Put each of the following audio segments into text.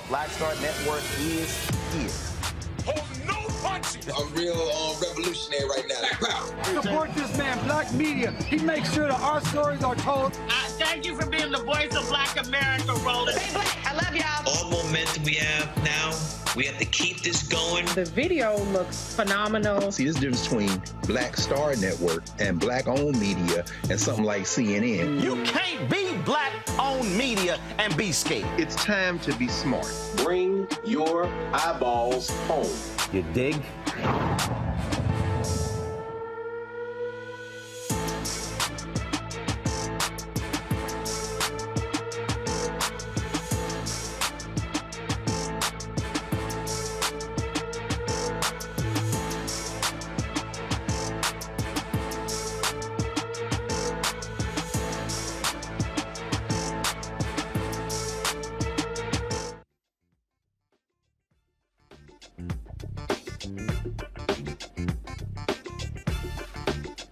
Black Star Network is here. Hold no punches! I'm real revolutionary right now. Support this man, Black media. He makes sure that our stories are told. Thank you for being the voice of Black America, Roland. Stay black. I love y'all. All momentum we have now, we have to keep this going. The video looks phenomenal. See, this difference between Black Star Network and Black-owned media and something like CNN. You can't be Black-owned media and be scared. It's time to be smart. Bring your eyeballs home. You dig?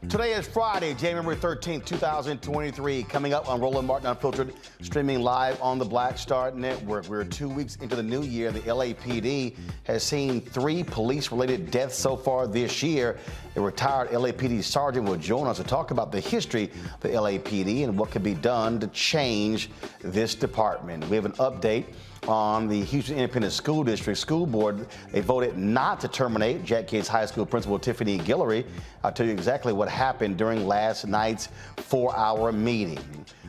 Today is Friday, January 13th, 2023. Coming up on Roland Martin Unfiltered, streaming live on the Black Star Network. We're 2 weeks into the new year. The LAPD has seen 3 police-related deaths so far this year. A retired LAPD sergeant will join us to talk about the history of the LAPD and what can be done to change this department. We have an update on the Houston Independent School District School Board. They voted not to terminate Jack Yates High School Principal Tiffany Guillory. I'll tell you exactly what happened during last night's 4-hour meeting.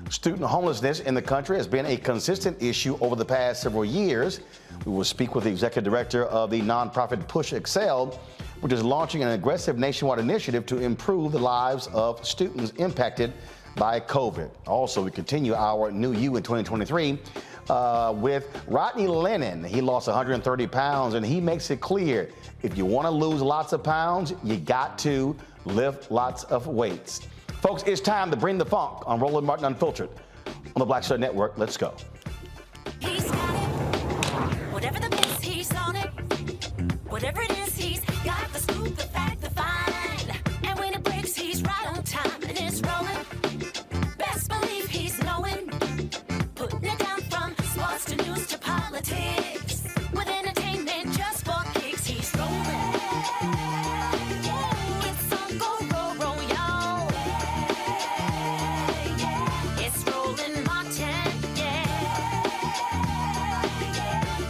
Student homelessness in the country has been a consistent issue over the past several years. We will speak with the executive director of the nonprofit PushExcel, which is launching an aggressive nationwide initiative to improve the lives of students impacted by COVID. Also, we continue our New You in 2023 with Rodney Lennon. He lost 130 pounds, and he makes it clear, if you want to lose lots of pounds, you got to lift lots of weights. Folks, it's time to bring the funk on Roland Martin Unfiltered on the Black Star Network. Let's go. He's got it. Whatever the mess, he's on it. Whatever it is, he's got the scoop, the fact, the find. And when it breaks, he's right on time, and it's rolling. Best believe he's knowing. Putting it down from sports to news to politics. With entertainment just for kicks, he's rolling. It's on Go Roll, y'all. It's Roland Martin, yeah.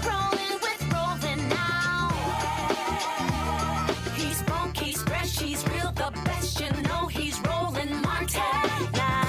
Rolling with Roland now. He's funk, he's fresh, he's real, the best, you know he's Roland Martin now.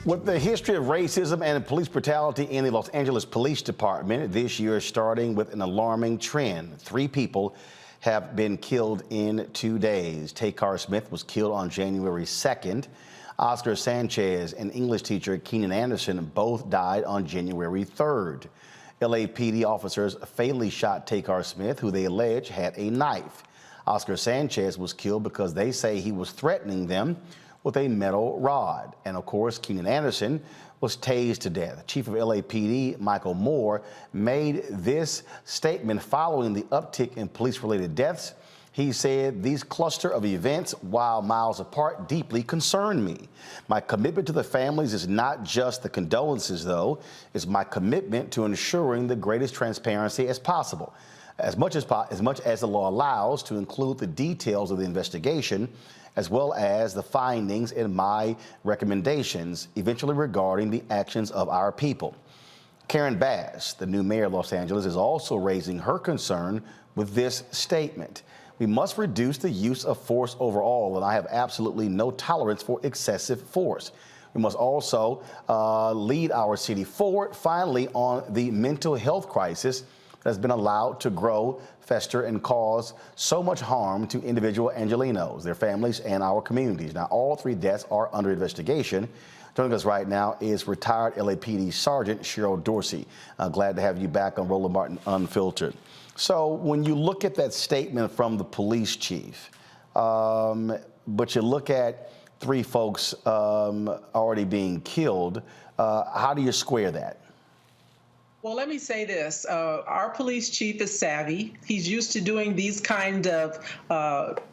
With the history of racism and police brutality in the Los Angeles Police Department, this year is starting with an alarming trend. 3 people have been killed in 2 days. Takar Smith was killed on January 2nd. Oscar Sanchez and English teacher Keenan Anderson both died on January 3rd. LAPD officers fatally shot Takar Smith, who they allege had a knife. Oscar Sanchez was killed because they say he was threatening them with a metal rod. And of course, Keenan Anderson was tased to death. Chief of LAPD, Michael Moore, made this statement following the uptick in police-related deaths. He said, "These cluster of events, while miles apart, deeply concern me. My commitment to the families is not just the condolences, though. It's my commitment to ensuring the greatest transparency as possible, as much as the law allows, to include the details of the investigation, as well as the findings and my recommendations, eventually regarding the actions of our people." Karen Bass, the new mayor of Los Angeles, is also raising her concern with this statement. "We must reduce the use of force overall, and I have absolutely no tolerance for excessive force. We must also lead our city forward, finally, on the mental health crisis that has been allowed to grow, fester, and cause so much harm to individual Angelenos, their families, and our communities." Now, all 3 deaths are under investigation. Joining us right now is retired LAPD Sergeant Cheryl Dorsey. Glad to have you back on Roland Martin Unfiltered. So when you look at that statement from the police chief, but you look at 3 folks already being killed. How do you square that? Well, let me say this. Our police chief is savvy. He's used to doing these kind of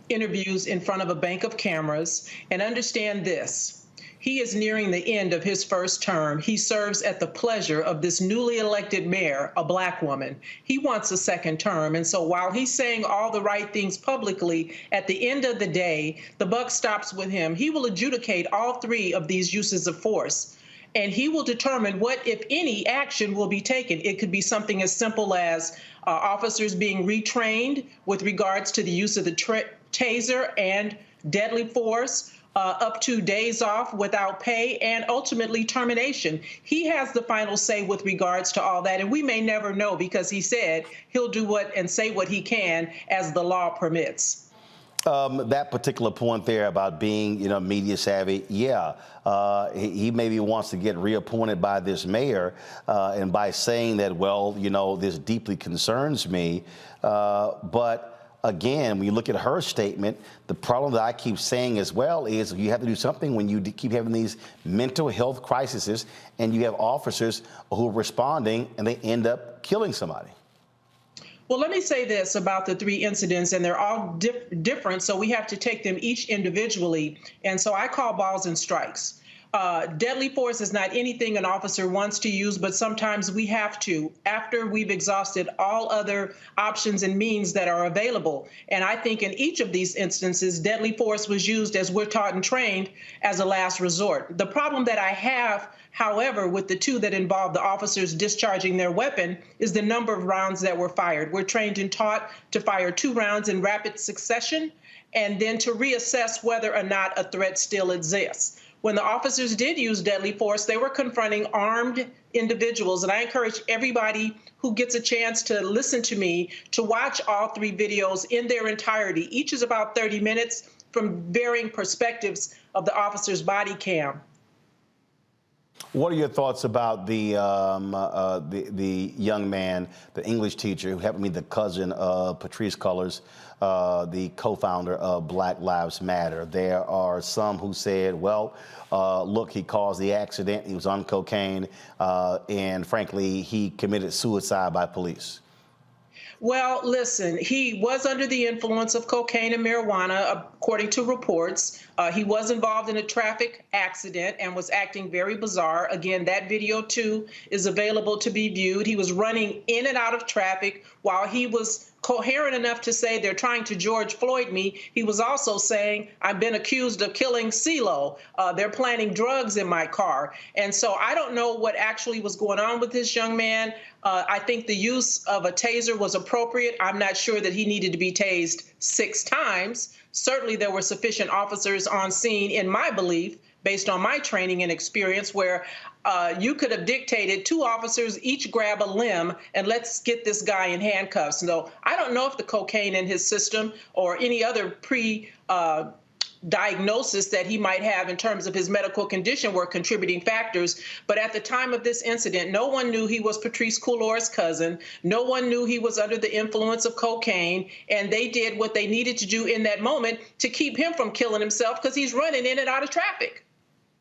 interviews in front of a bank of cameras. And understand this. He is nearing the end of his first term. He serves at the pleasure of this newly elected mayor, a Black woman. He wants a second term. And so while he's saying all the right things publicly, at the end of the day, the buck stops with him. He will adjudicate all 3 of these uses of force. And he will determine what, if any, action will be taken. It could be something as simple as officers being retrained with regards to the use of the taser and deadly force, up to days off without pay, and ultimately termination. He has the final say with regards to all that, and we may never know because he said he'll do what and say what he can as the law permits. That particular point there about being, media savvy, he maybe wants to get reappointed by this mayor, and by saying that, well, this deeply concerns me, but again, when you look at her statement, the problem that I keep saying as well is you have to do something when you keep having these mental health crises and you have officers who are responding and they end up killing somebody. Well, let me say this about the 3 incidents, and they're all different, so we have to take them each individually. And so I call balls and strikes. Deadly force is not anything an officer wants to use, but sometimes we have to after we've exhausted all other options and means that are available. And I think in each of these instances, deadly force was used, as we're taught and trained, as a last resort. The problem that I have, however, with the 2 that involve the officers discharging their weapon is the number of rounds that were fired. We're trained and taught to fire 2 rounds in rapid succession and then to reassess whether or not a threat still exists. When the officers did use deadly force, they were confronting armed individuals. And I encourage everybody who gets a chance to listen to me to watch all 3 videos in their entirety. Each is about 30 minutes from varying perspectives of the officer's body cam. What are your thoughts about the young man, the English teacher, who happened to be the cousin of Patrisse Cullors, the co-founder of Black Lives Matter? There are some who said, well, look, he caused the accident, he was on cocaine, and frankly, he committed suicide by police. Well, listen, he was under the influence of cocaine and marijuana, according to reports. He was involved in a traffic accident and was acting very bizarre. Again, that video, too, is available to be viewed. He was running in and out of traffic while he was coherent enough to say they're trying to George Floyd me. He was also saying, I've been accused of killing CeeLo. They're planting drugs in my car. And so I don't know what actually was going on with this young man. I think the use of a taser was appropriate. I'm not sure that he needed to be tased 6 times. Certainly there were sufficient officers on scene, in my belief, based on my training and experience, where you could have dictated 2 officers each grab a limb and let's get this guy in handcuffs. So I don't know if the cocaine in his system or any other diagnosis that he might have in terms of his medical condition were contributing factors. But at the time of this incident, no one knew he was Patrisse Cullors' cousin. No one knew he was under the influence of cocaine. And they did what they needed to do in that moment to keep him from killing himself because he's running in and out of traffic.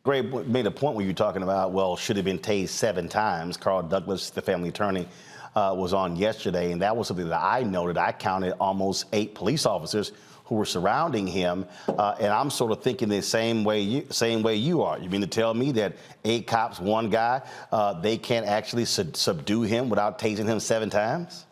Gray made a point where you're talking about, well, should have been tased 7 times. Carl Douglas, the family attorney, was on yesterday, and that was something that I noted. I counted almost 8 police officers who were surrounding him, and I'm sort of thinking the same way you are. You mean to tell me that 8 cops, 1 guy, they can't actually subdue him without tasing him 7 times?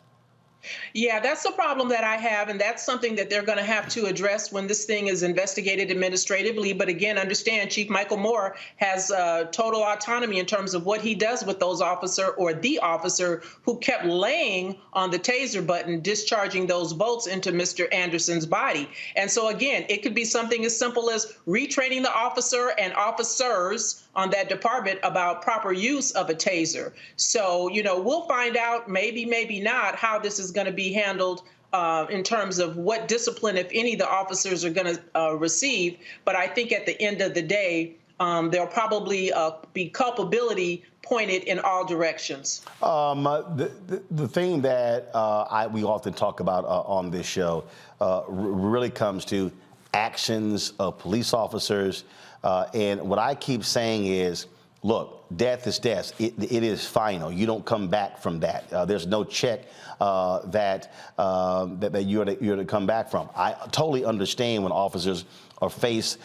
Yeah, that's the problem that I have, and that's something that they're going to have to address when this thing is investigated administratively. But again, understand Chief Michael Moore has total autonomy in terms of what he does with those officer or the officer who kept laying on the taser button, discharging those bolts into Mr. Anderson's body. And so again, it could be something as simple as retraining the officer and officers on that department about proper use of a taser. So, we'll find out, maybe, maybe not, how this is going to be handled in terms of what discipline, if any, the officers are going to receive. But I think at the end of the day, there'll probably be culpability pointed in all directions. The thing that we often talk about on this show really comes to actions of police officers. And what I keep saying is, look, death is death. It is final. You don't come back from that. There's no check that you're to come back from. I totally understand when officers are faced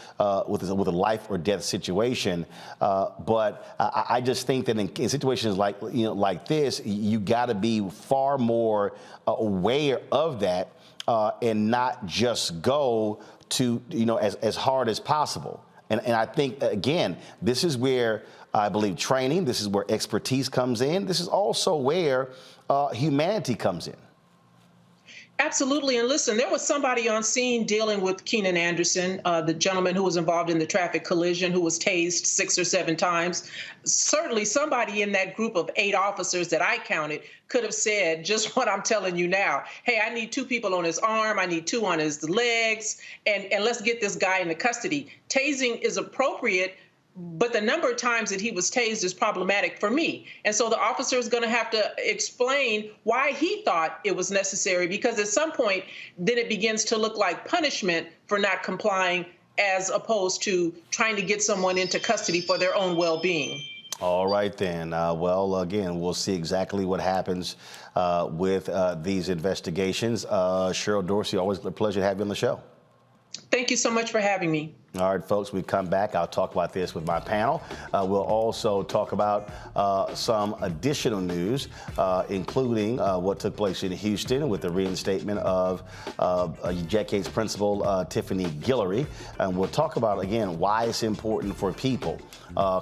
with a life or death situation, but I just think that in situations like this, you got to be far more aware of that and not just go to as hard as possible. And I think, again, this is where I believe training, this is where expertise comes in. This is also where humanity comes in. Absolutely. And listen, there was somebody on scene dealing with Keenan Anderson, the gentleman who was involved in the traffic collision, who was tased 6 or 7 times. Certainly somebody in that group of 8 officers that I counted could have said just what I'm telling you now. Hey, I need 2 people on his arm. I need 2 on his legs. And let's get this guy into custody. Tasing is appropriate, but the number of times that he was tased is problematic for me. And so the officer is going to have to explain why he thought it was necessary, because at some point, then it begins to look like punishment for not complying as opposed to trying to get someone into custody for their own well-being. All right, then. Well, again, we'll see exactly what happens with these investigations. Cheryl Dorsey, always a pleasure to have you on the show. Thank you so much for having me. All right, folks, we come back. I'll talk about this with my panel. We'll also talk about some additional news, including what took place in Houston with the reinstatement of Jack Yates principal Tiffany Guillory. And we'll talk about, again, why it's important for people,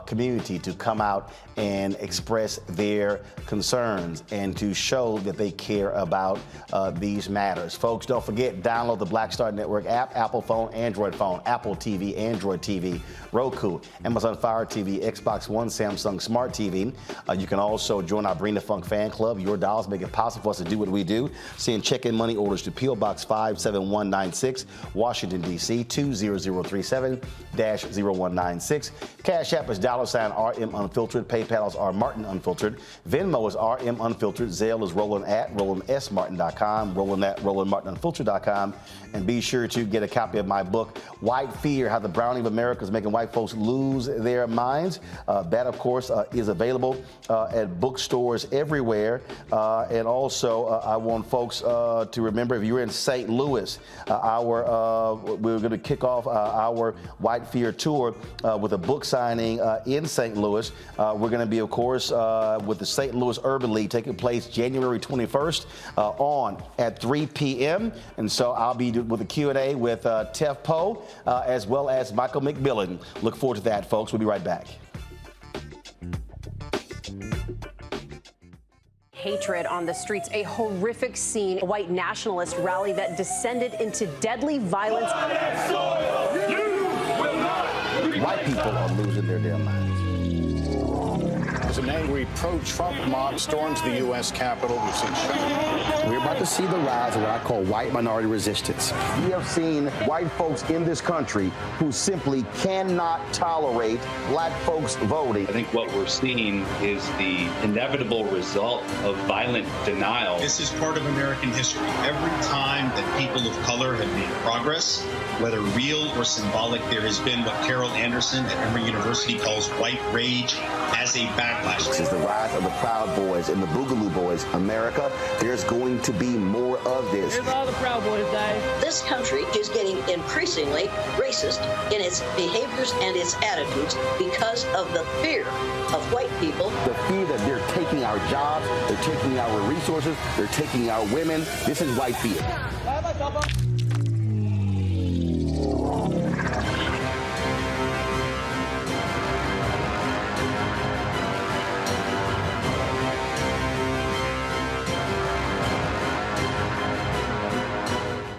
community, to come out and express their concerns and to show that they care about these matters. Folks, don't forget, download the Black Star Network app, Apple phone, Android phone, Apple TV, Android TV, Roku, Amazon Fire TV, Xbox One, Samsung Smart TV. You can also join our Bring the Funk fan club. Your dollars make it possible for us to do what we do. Send check-in money orders to P.O. Box 57196, Washington, D.C. 20037-0196. Cash App is $RM Unfiltered. PayPal is R Martin Unfiltered. Venmo is RM Unfiltered. Zelle is Roland at RolandSMartin.com. Roland at RolandMartinUnfiltered.com. And be sure to get a copy of my book, White Fear, How the Browning of America is Making White Folks Lose Their Minds. That, of course, is available at bookstores everywhere. And also, I want folks to remember, if you're in St. Louis, we're going to kick off our White Fear tour with a book signing in St. Louis. We're going to be, of course, with the St. Louis Urban League taking place January 21st on at 3 p.m. And so I'll be with a Q&A with Tef Poe, as well as Michael McMillan. Look forward to that, folks. We'll be right back. Hatred on the streets, a horrific scene, a white nationalist rally that descended into deadly violence. White people are losing their damn minds. As an angry pro-Trump mob storms the U.S. Capitol, we've seen We're about to see the rise of what I call white minority resistance. We have seen white folks in this country who simply cannot tolerate black folks voting. I think what we're seeing is the inevitable result of violent denial. This is part of American history. Every time that people of color have made progress, whether real or symbolic, there has been what Carol Anderson at Emory University calls white rage as a backlash. This is the rise of the Proud Boys and the Boogaloo Boys. America, there's going to be more of this. Here's all the Proud Boys, guys. This country is getting increasingly racist in its behaviors and its attitudes because of the fear of white people. The fear that they're taking our jobs, they're taking our resources, they're taking our women. This is white fear.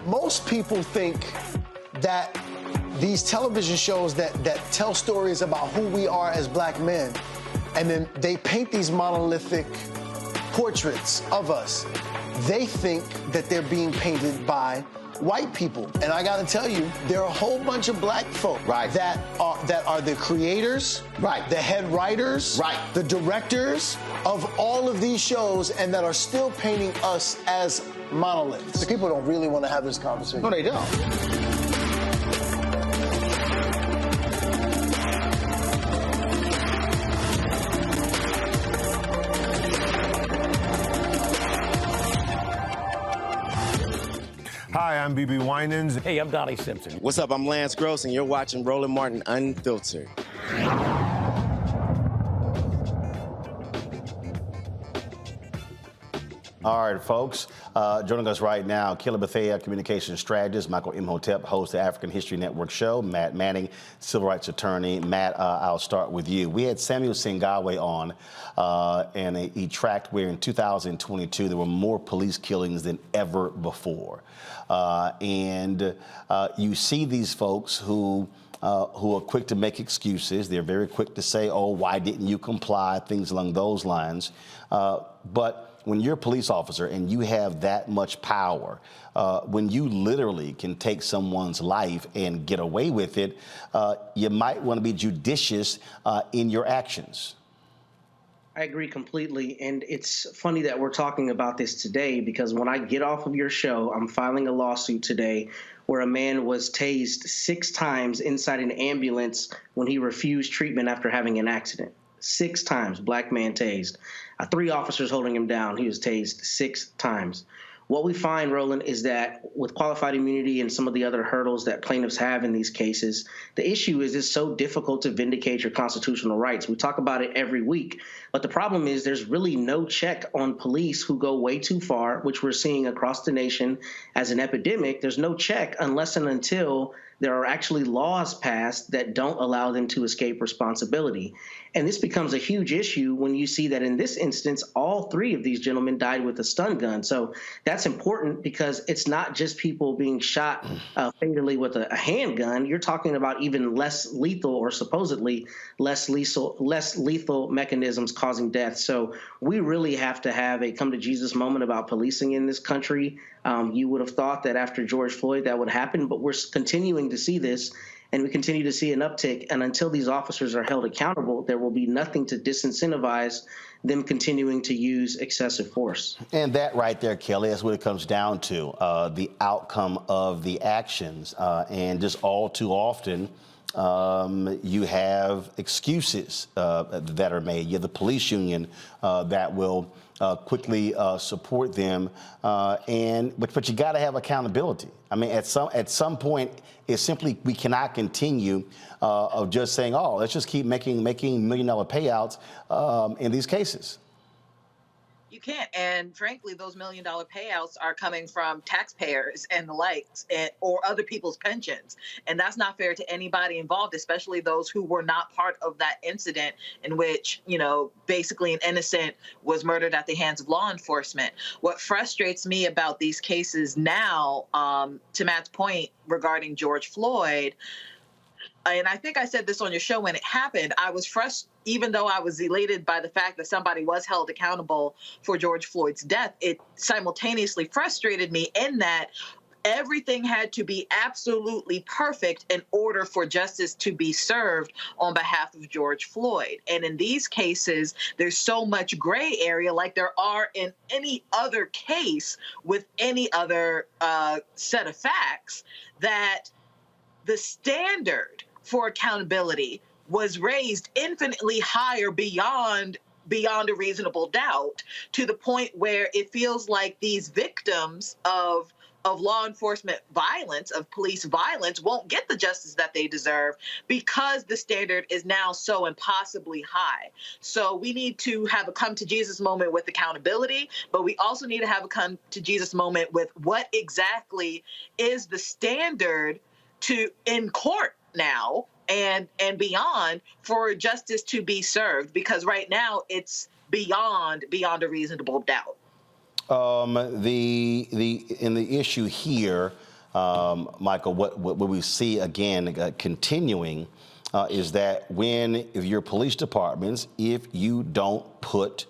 Most people think that these television shows that tell stories about who we are as black men, and then they paint these monolithic portraits of us. They think that they're being painted by white people. And I gotta tell you, there are a whole bunch of black folk that are the creators, the head writers, the directors of all of these shows, and that are still painting us as monoliths. The people don't really want to have this conversation. No, they don't. I'm BB Winans. Hey, I'm Donnie Simpson. What's up? I'm Lance Gross, and you're watching Roland Martin Unfiltered. All right, folks. Joining us right now, Killer Bethea, communications strategist, Michael Imhotep, host of the African History Network show, Matt Manning, civil rights attorney. Matt, I'll start with you. We had Samuel Singawe on, and he tracked where in 2022 there were more police killings than ever before. And you see these folks who are quick to make excuses. They're very quick to say, oh, why didn't you comply, things along those lines. But when you're a police officer and you have that much power, when you literally can take someone's life and get away with it, you might want to be judicious in your actions. I agree completely. And it's funny that we're talking about this today, because when I get off of your show, I'm filing a lawsuit today where a man was tased 6 times inside an ambulance when he refused treatment after having an accident. 6 times, black man tased. 3 officers holding him down. He was tased 6 times. What we find, Roland, is that with qualified immunity and some of the other hurdles that plaintiffs have in these cases, the issue is it's so difficult to vindicate your constitutional rights. We talk about it every week, but the problem is there's really no check on police who go way too far, which we're seeing across the nation as an epidemic. There's no check unless and until there are actually laws passed that don't allow them to escape responsibility. And this becomes a huge issue when you see that in this instance, all 3 of these gentlemen died with a stun gun. So that's important because it's not just people being shot fatally with a handgun. You're talking about even less lethal or supposedly less lethal mechanisms causing death. So we really have to have a come to Jesus moment about policing in this country. You would have thought that after George Floyd that would happen, but we're continuing to see this, and we continue to see an uptick. And until these officers are held accountable, there will be nothing to disincentivize them continuing to use excessive force. And that right there, Kelly, that's what it comes down to, the outcome of the actions. And just all too often, you have excuses that are made. You have the police union that will quickly support them, but you got to have accountability. I mean, at some point, it's simply we cannot continue of just saying, oh, let's just keep making $1 million payouts in these cases. You can't. And frankly, those $1 million payouts are coming from taxpayers and the likes, or other people's pensions. And that's not fair to anybody involved, especially those who were not part of that incident in which, basically an innocent was murdered at the hands of law enforcement. What frustrates me about these cases now, to Matt's point regarding George Floyd, and I think I said this on your show when it happened, I was frustrated. Even though I was elated by the fact that somebody was held accountable for George Floyd's death, it simultaneously frustrated me in that everything had to be absolutely perfect in order for justice to be served on behalf of George Floyd. And in these cases, there's so much gray area like there are in any other case with any other set of facts, that the standard for accountability was raised infinitely higher beyond a reasonable doubt, to the point where it feels like these victims of law enforcement violence, of police violence, won't get the justice that they deserve because the standard is now so impossibly high. So we need to have a come to Jesus moment with accountability, but we also need to have a come to Jesus moment with what exactly is the standard in court now and beyond for justice to be served, because right now it's beyond a reasonable doubt. The issue here, Michael, what we see again continuing is that if your police departments, if you don't put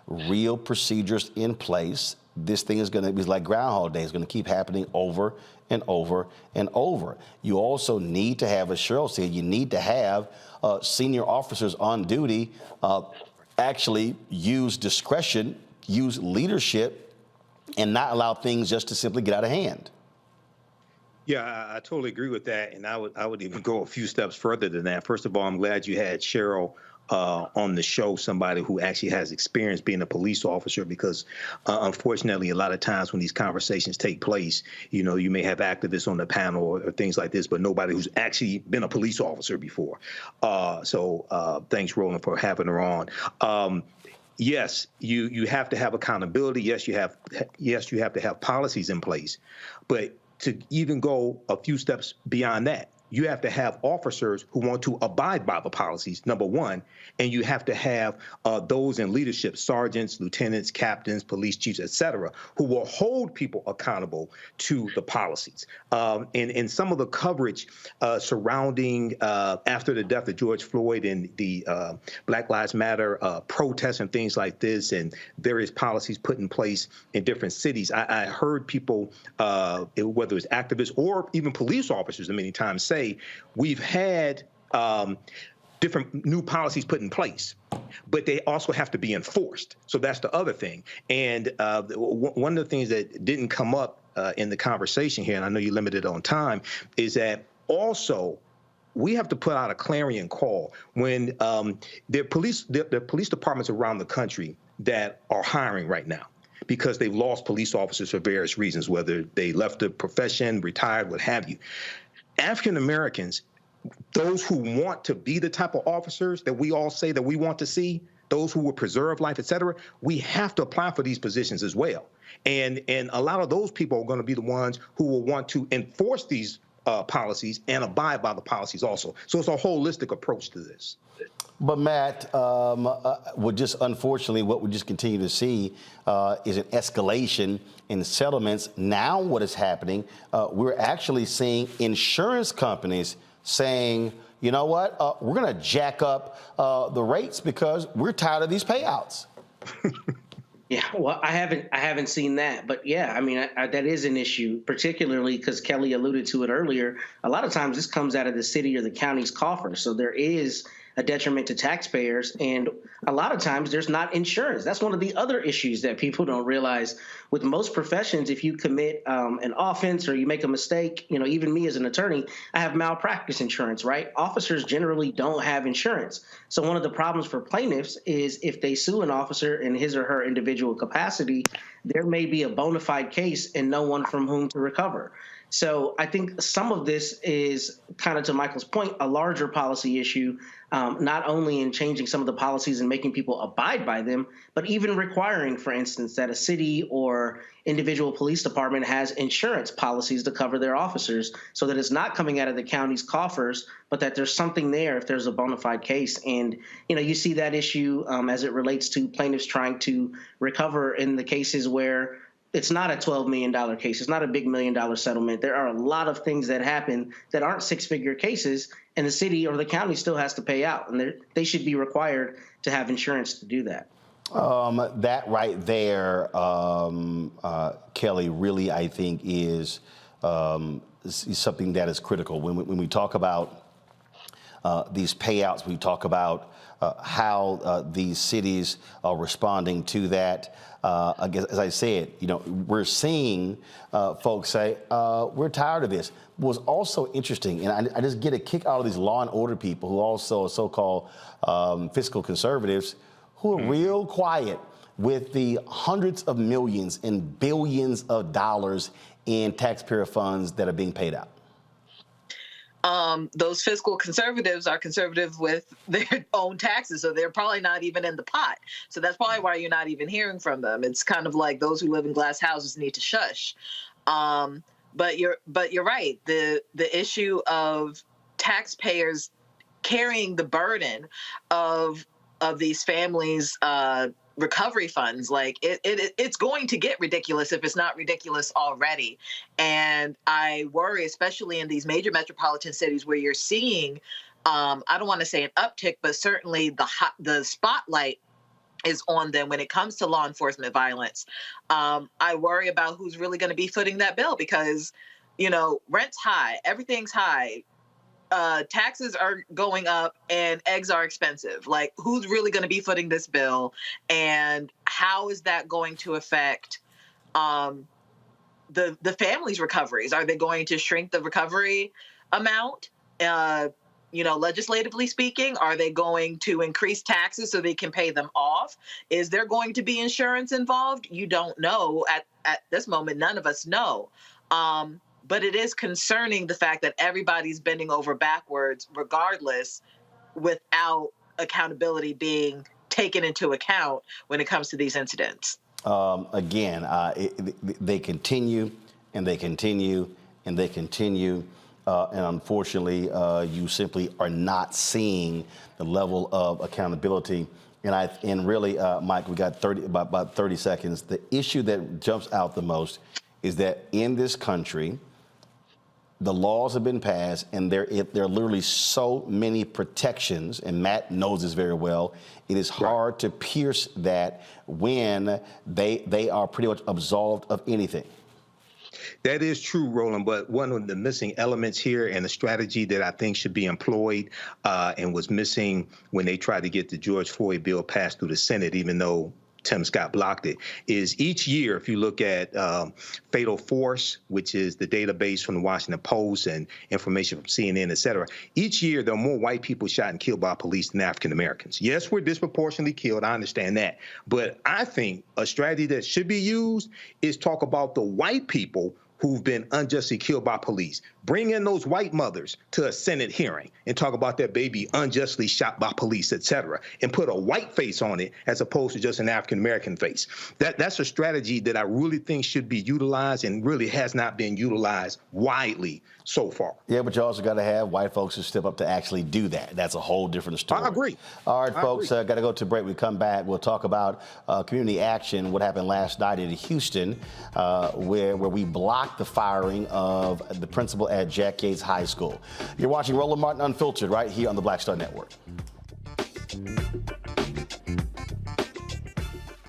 real procedures in place, this thing is going to be like Groundhog Day. It's going to keep happening over and over and over. You also need to have, as Cheryl said, you need to have senior officers on duty actually use discretion, use leadership, and not allow things just to simply get out of hand. Yeah, I totally agree with that, and I would even go a few steps further than that. First of all, I'm glad you had Cheryl on the show somebody who actually has experience being a police officer, because unfortunately, a lot of times when these conversations take place, you may have activists on the panel or things like this, but nobody who's actually been a police officer before. So thanks, Roland, for having her on. Yes, you have to have accountability. Yes, you have to have policies in place, but to even go a few steps beyond that, you have to have officers who want to abide by the policies, number one, and you have to have those in leadership, sergeants, lieutenants, captains, police chiefs, et cetera, who will hold people accountable to the policies. And some of the coverage surrounding after the death of George Floyd and the Black Lives Matter protests and things like this, and various policies put in place in different cities, I heard people, whether it's activists or even police officers, many times say, we've had different new policies put in place, but they also have to be enforced. So that's the other thing. And one of the things that didn't come up in the conversation here, and I know you're limited on time, is that also we have to put out a clarion call when there are police departments around the country that are hiring right now, because they've lost police officers for various reasons, whether they left the profession, retired, what have you. African Americans, those who want to be the type of officers that we all say that we want to see, those who will preserve life, et cetera, we have to apply for these positions as well. And a lot of those people are going to be the ones who will want to enforce these policies and abide by the policies also. So it's a holistic approach to this. But Matt, unfortunately, what we just continue to see is an escalation in settlements. Now what is happening, we're actually seeing insurance companies saying, you know what, we're going to jack up the rates because we're tired of these payouts. Yeah, well, I haven't seen that, but yeah, I mean, that is an issue, particularly because Kelly alluded to it earlier. A lot of times this comes out of the city or the county's coffers, so there is a detriment to taxpayers, and a lot of times there's not insurance. That's one of the other issues that people don't realize. With most professions, if you commit an offense or you make a mistake, even me as an attorney, I have malpractice insurance, right? Officers generally don't have insurance. So one of the problems for plaintiffs is if they sue an officer in his or her individual capacity, there may be a bona fide case and no one from whom to recover. So I think some of this is, kind of to Michael's point, a larger policy issue, not only in changing some of the policies and making people abide by them, but even requiring, for instance, that a city or individual police department has insurance policies to cover their officers so that it's not coming out of the county's coffers, but that there's something there if there's a bona fide case. And, you see that issue as it relates to plaintiffs trying to recover in the cases where it's not a $12 million case. It's not a big $1 million settlement. There are a lot of things that happen that aren't six-figure cases, and the city or the county still has to pay out, and they should be required to have insurance to do that. That right there, Kelly, really, I think is something that is critical. When we talk about these payouts, we talk about how these cities are responding to that. I guess, as I said, we're seeing folks say, we're tired of this. Was also interesting, and I just get a kick out of these law and order people who also are so-called fiscal conservatives who are real quiet with the hundreds of millions and billions of dollars in taxpayer funds that are being paid out. Those fiscal conservatives are conservative with their own taxes, so they're probably not even in the pot. So that's probably why you're not even hearing from them. It's kind of like those who live in glass houses need to shush. But you're right. The issue of taxpayers carrying the burden of these families' recovery funds, like it's going to get ridiculous if it's not ridiculous already. And I worry, especially in these major metropolitan cities where you're seeing, I don't want to say an uptick, but certainly the spotlight is on them when it comes to law enforcement violence. I worry about who's really going to be footing that bill because, rent's high, everything's high. Taxes are going up and eggs are expensive. Like, who's really going to be footing this bill, and how is that going to affect the family's recoveries? Are they going to shrink the recovery amount? legislatively speaking? Are they going to increase taxes so they can pay them off? Is there going to be insurance involved? You don't know. At this moment, none of us know. But it is concerning the fact that everybody's bending over backwards regardless, without accountability being taken into account when it comes to these incidents. They continue and they continue and they continue. And unfortunately, you simply are not seeing the level of accountability. And really, Mike, we got about 30 seconds. The issue that jumps out the most is that in this country, the laws have been passed, and there are literally so many protections, and Matt knows this very well. It is hard to pierce that when they are pretty much absolved of anything. That is true, Roland, but one of the missing elements here and the strategy that I think should be employed and was missing when they tried to get the George Floyd bill passed through the Senate, even though Tim Scott blocked it, is each year, if you look at Fatal Force, which is the database from the Washington Post and information from CNN, et cetera, each year there are more white people shot and killed by police than African Americans. Yes, we're disproportionately killed. I understand that. But I think a strategy that should be used is talk about the white people who've been unjustly killed by police. Bring in those white mothers to a Senate hearing and talk about their baby unjustly shot by police, et cetera, and put a white face on it as opposed to just an African-American face. That's a strategy that I really think should be utilized and really has not been utilized widely so far. Yeah, but you also got to have white folks who step up to actually do that. That's a whole different story. I agree. All right, folks, got to go to break. We come back. We'll talk about community action, what happened last night in Houston, where we blocked the firing of the principal at Jack Yates High School. You're watching Roland Martin Unfiltered right here on the Black Star Network.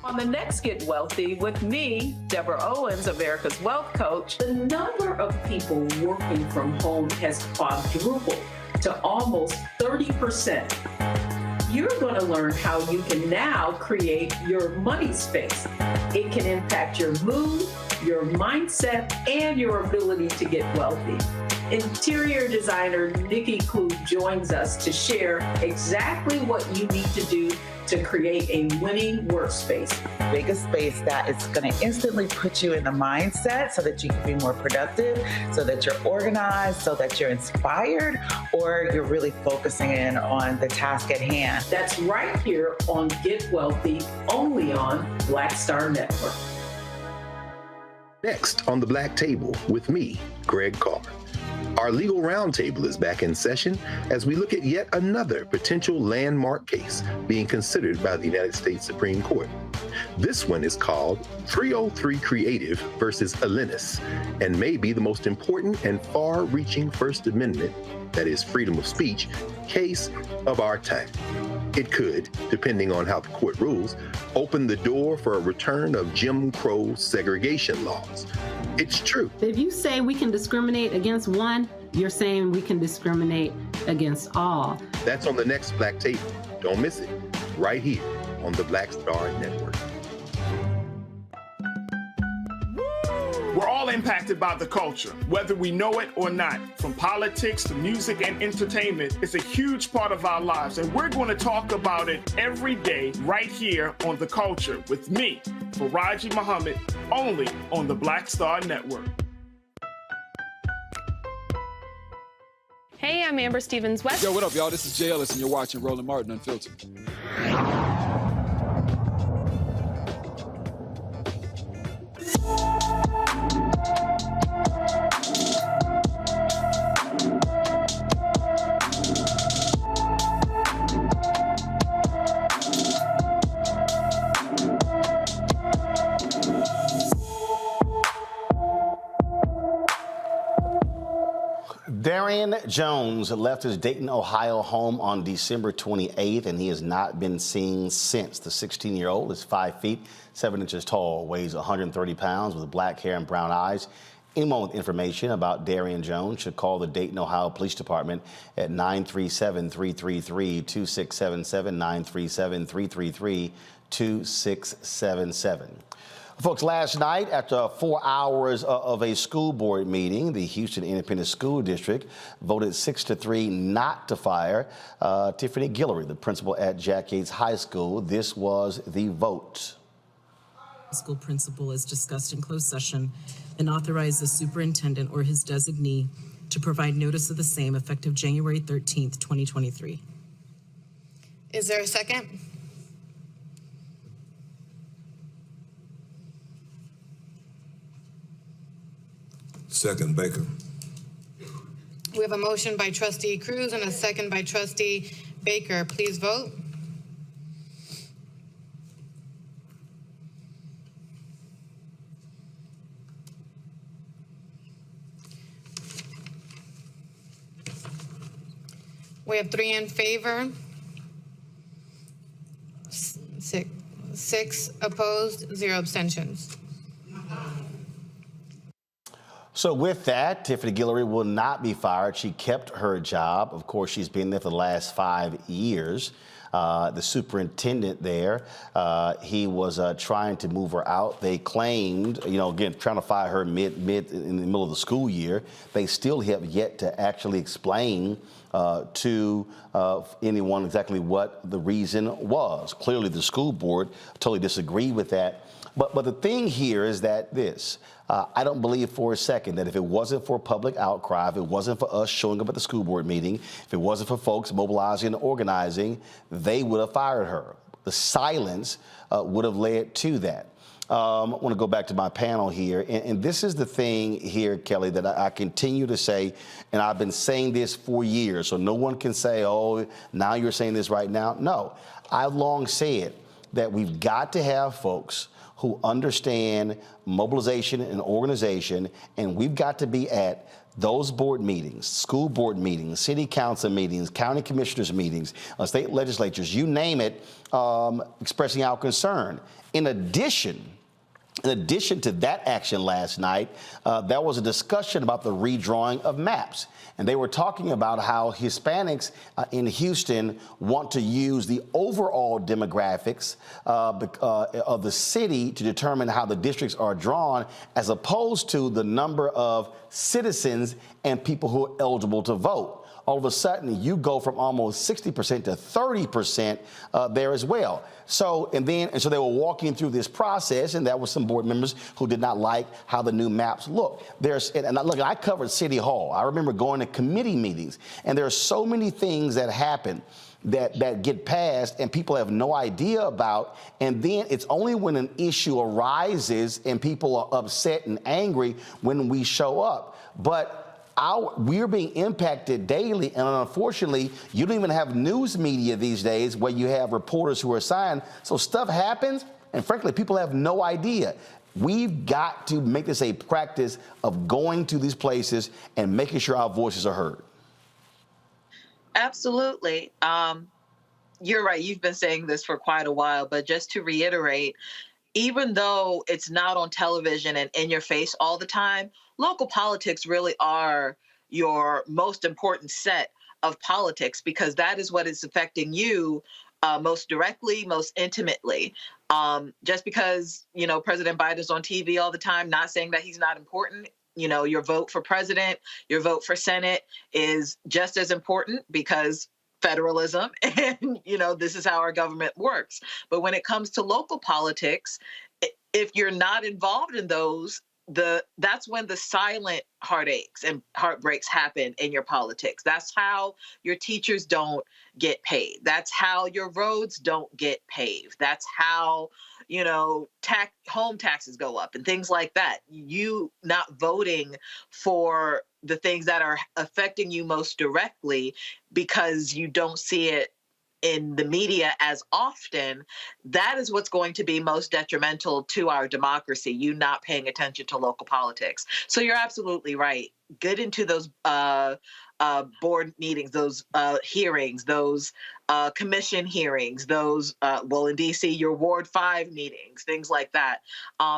On the next Get Wealthy with me, Deborah Owens, America's Wealth Coach, the number of people working from home has quadrupled to almost 30%. You're going to learn how you can now create your money space. It can impact your mood, your mindset, and your ability to get wealthy. Interior designer Nikki Klug joins us to share exactly what you need to do to create a winning workspace. Make a space that is going to instantly put you in the mindset so that you can be more productive, so that you're organized, so that you're inspired, or you're really focusing in on the task at hand. That's right here on Get Wealthy, only on Black Star Network. Next on the Black Table with me, Greg Carr. Our legal roundtable is back in session as we look at yet another potential landmark case being considered by the United States Supreme Court. This one is called 303 Creative versus Alennis, and may be the most important and far-reaching First Amendment, that is freedom of speech, case of our time. It could, depending on how the court rules, open the door for a return of Jim Crow segregation laws. It's true. If you say we can discriminate against one, you're saying we can discriminate against all. That's on the next Black Table. Don't miss it. Right here on the Black Star Network. We're all impacted by the culture, whether we know it or not. From politics to music and entertainment, it's a huge part of our lives, and we're going to talk about it every day right here on The Culture with me, Faraji Muhammad, only on the Black Star Network. Hey, I'm Amber Stevens-West. Yo, what up, y'all? This is Jay Ellis, and you're watching Roland Martin Unfiltered. Darian Jones left his Dayton, Ohio home on December 28th, and he has not been seen since. The 16-year-old is 5 feet, 7 inches tall, weighs 130 pounds, with black hair and brown eyes. Anyone with information about Darian Jones should call the Dayton, Ohio Police Department at 937-333-2677, 937-333-2677. Folks, last night, after 4 hours of a school board meeting, the Houston Independent School District voted 6-3 not to fire Tiffany Guillory, the principal at Jack Yates High School. This was the vote. School principal, as discussed in closed session, and authorize the superintendent or his designee to provide notice of the same effective January 13th, 2023. Is there a second? Second, Baker. We have a motion by trustee Cruz and a second by trustee Baker. Please vote. We have 3 in favor, 6 opposed, 0 abstentions. So with that, Tiffany Guillory will not be fired. She kept her job. Of course, she's been there for the last 5 years. The superintendent there, he was trying to move her out. They claimed, again, trying to fire her mid in the middle of the school year. They still have yet to actually explain to anyone exactly what the reason was. Clearly, the school board totally disagreed with that. But the thing here is that I don't believe for a second that if it wasn't for public outcry, if it wasn't for us showing up at the school board meeting, if it wasn't for folks mobilizing and organizing, they would have fired her. The silence would have led to that. I want to go back to my panel here. And this is the thing here, Kelly, that I continue to say, and I've been saying this for years, so no one can say, oh, now you're saying this right now. No, I've long said that we've got to have folks who understand mobilization and organization, and we've got to be at those board meetings, school board meetings, city council meetings, county commissioners meetings, state legislatures, you name it, expressing our concern. In addition to that action last night, there was a discussion about the redrawing of maps. And they were talking about how Hispanics in Houston want to use the overall demographics of the city to determine how the districts are drawn, as opposed to the number of citizens and people who are eligible to vote. All of a sudden, you go from almost 60% to 30% there as well. So they were walking through this process, and there were some board members who did not like how the new maps look. I covered City Hall. I remember going to committee meetings, and there are so many things that happen that get passed and people have no idea about. And then it's only when an issue arises and people are upset and angry when we show up. But we're being impacted daily, and unfortunately, you don't even have news media these days where you have reporters who are assigned. So stuff happens, and frankly, people have no idea. We've got to make this a practice of going to these places and making sure our voices are heard. Absolutely. You're right. You've been saying this for quite a while, but just to reiterate, even though it's not on television and in your face all the time, local politics really are your most important set of politics, because that is what is affecting you most directly, most intimately. Just because, President Biden is on TV all the time, not saying that he's not important. Your vote for president, your vote for Senate is just as important, because federalism and, this is how our government works. But when it comes to local politics, if you're not involved in those, that's when the silent heartaches and heartbreaks happen in your politics. That's how your teachers don't get paid. That's how your roads don't get paved. That's how, home taxes go up and things like that. You not voting for the things that are affecting you most directly because you don't see it in the media as often, that is what's going to be most detrimental to our democracy, you not paying attention to local politics. So you're absolutely right. Get into those board meetings, those hearings, those commission hearings, those, in D.C., your Ward 5 meetings, things like that,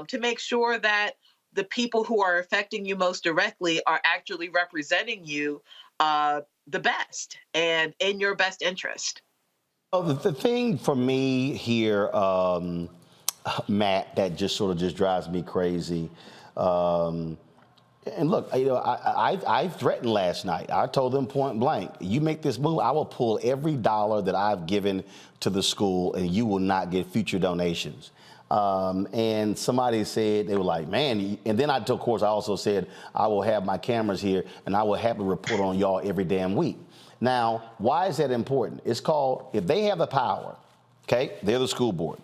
to make sure that the people who are affecting you most directly are actually representing you the best and in your best interest. Oh, the thing for me here, Matt, that just sort of just drives me crazy. And look, I threatened last night. I told them point blank, you make this move, I will pull every dollar that I've given to the school and you will not get future donations. And somebody said, they were like, man, and then of course, I also said, I will have my cameras here and I will happily report on y'all every damn week. Now, why is that important? It's called, if they have the power, okay, they're the school board.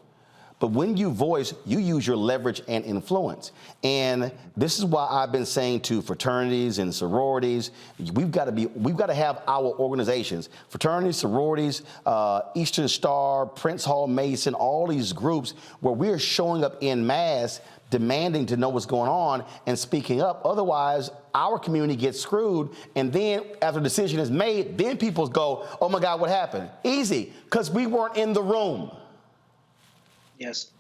But when you voice, you use your leverage and influence. And this is why I've been saying to fraternities and sororities, we've got to have our organizations, fraternities, sororities, Eastern Star, Prince Hall Mason, all these groups where we're showing up en masse, demanding to know what's going on and speaking up. Otherwise, our community gets screwed. And then after a decision is made, then people go, oh my God, what happened? Easy, because we weren't in the room. Yes,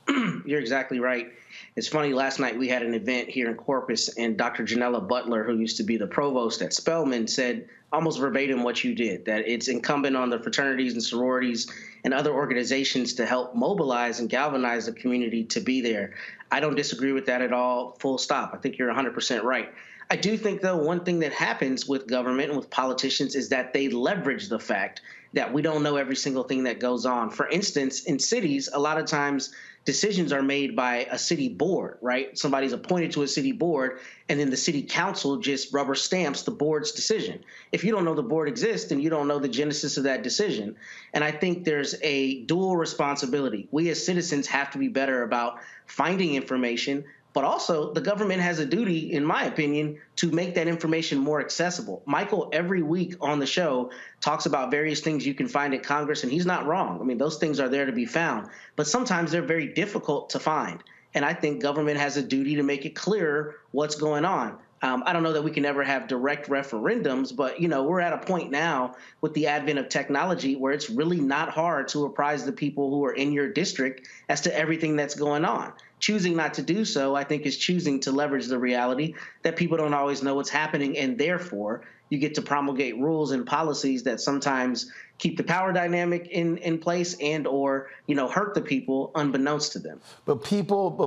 you're exactly right. It's funny, last night we had an event here in Corpus, and Dr. Janella Butler, who used to be the provost at Spelman, said almost verbatim what you did, that it's incumbent on the fraternities and sororities and other organizations to help mobilize and galvanize the community to be there. I don't disagree with that at all, full stop. I think you're 100% right. I do think, though, one thing that happens with government and with politicians is that they leverage the fact that we don't know every single thing that goes on. For instance, in cities, a lot of times decisions are made by a city board, right? Somebody's appointed to a city board, and then the city council just rubber stamps the board's decision. If you don't know the board exists, then you don't know the genesis of that decision. And I think there's a dual responsibility. We as citizens have to be better about finding information, but also the government has a duty, in my opinion, to make that information more accessible. Michael, every week on the show, talks about various things you can find at Congress, and he's not wrong. I mean, those things are there to be found, but sometimes they're very difficult to find. And I think government has a duty to make it clearer what's going on. I don't know that we can ever have direct referendums, but, you know, we're at a point now with the advent of technology where it's really not hard to apprise the people who are in your district as to everything that's going on. Choosing not to do so, I think, is choosing to leverage the reality that people don't always know what's happening, and therefore you get to promulgate rules and policies that sometimes keep the power dynamic in place and or, you know, hurt the people unbeknownst to them. But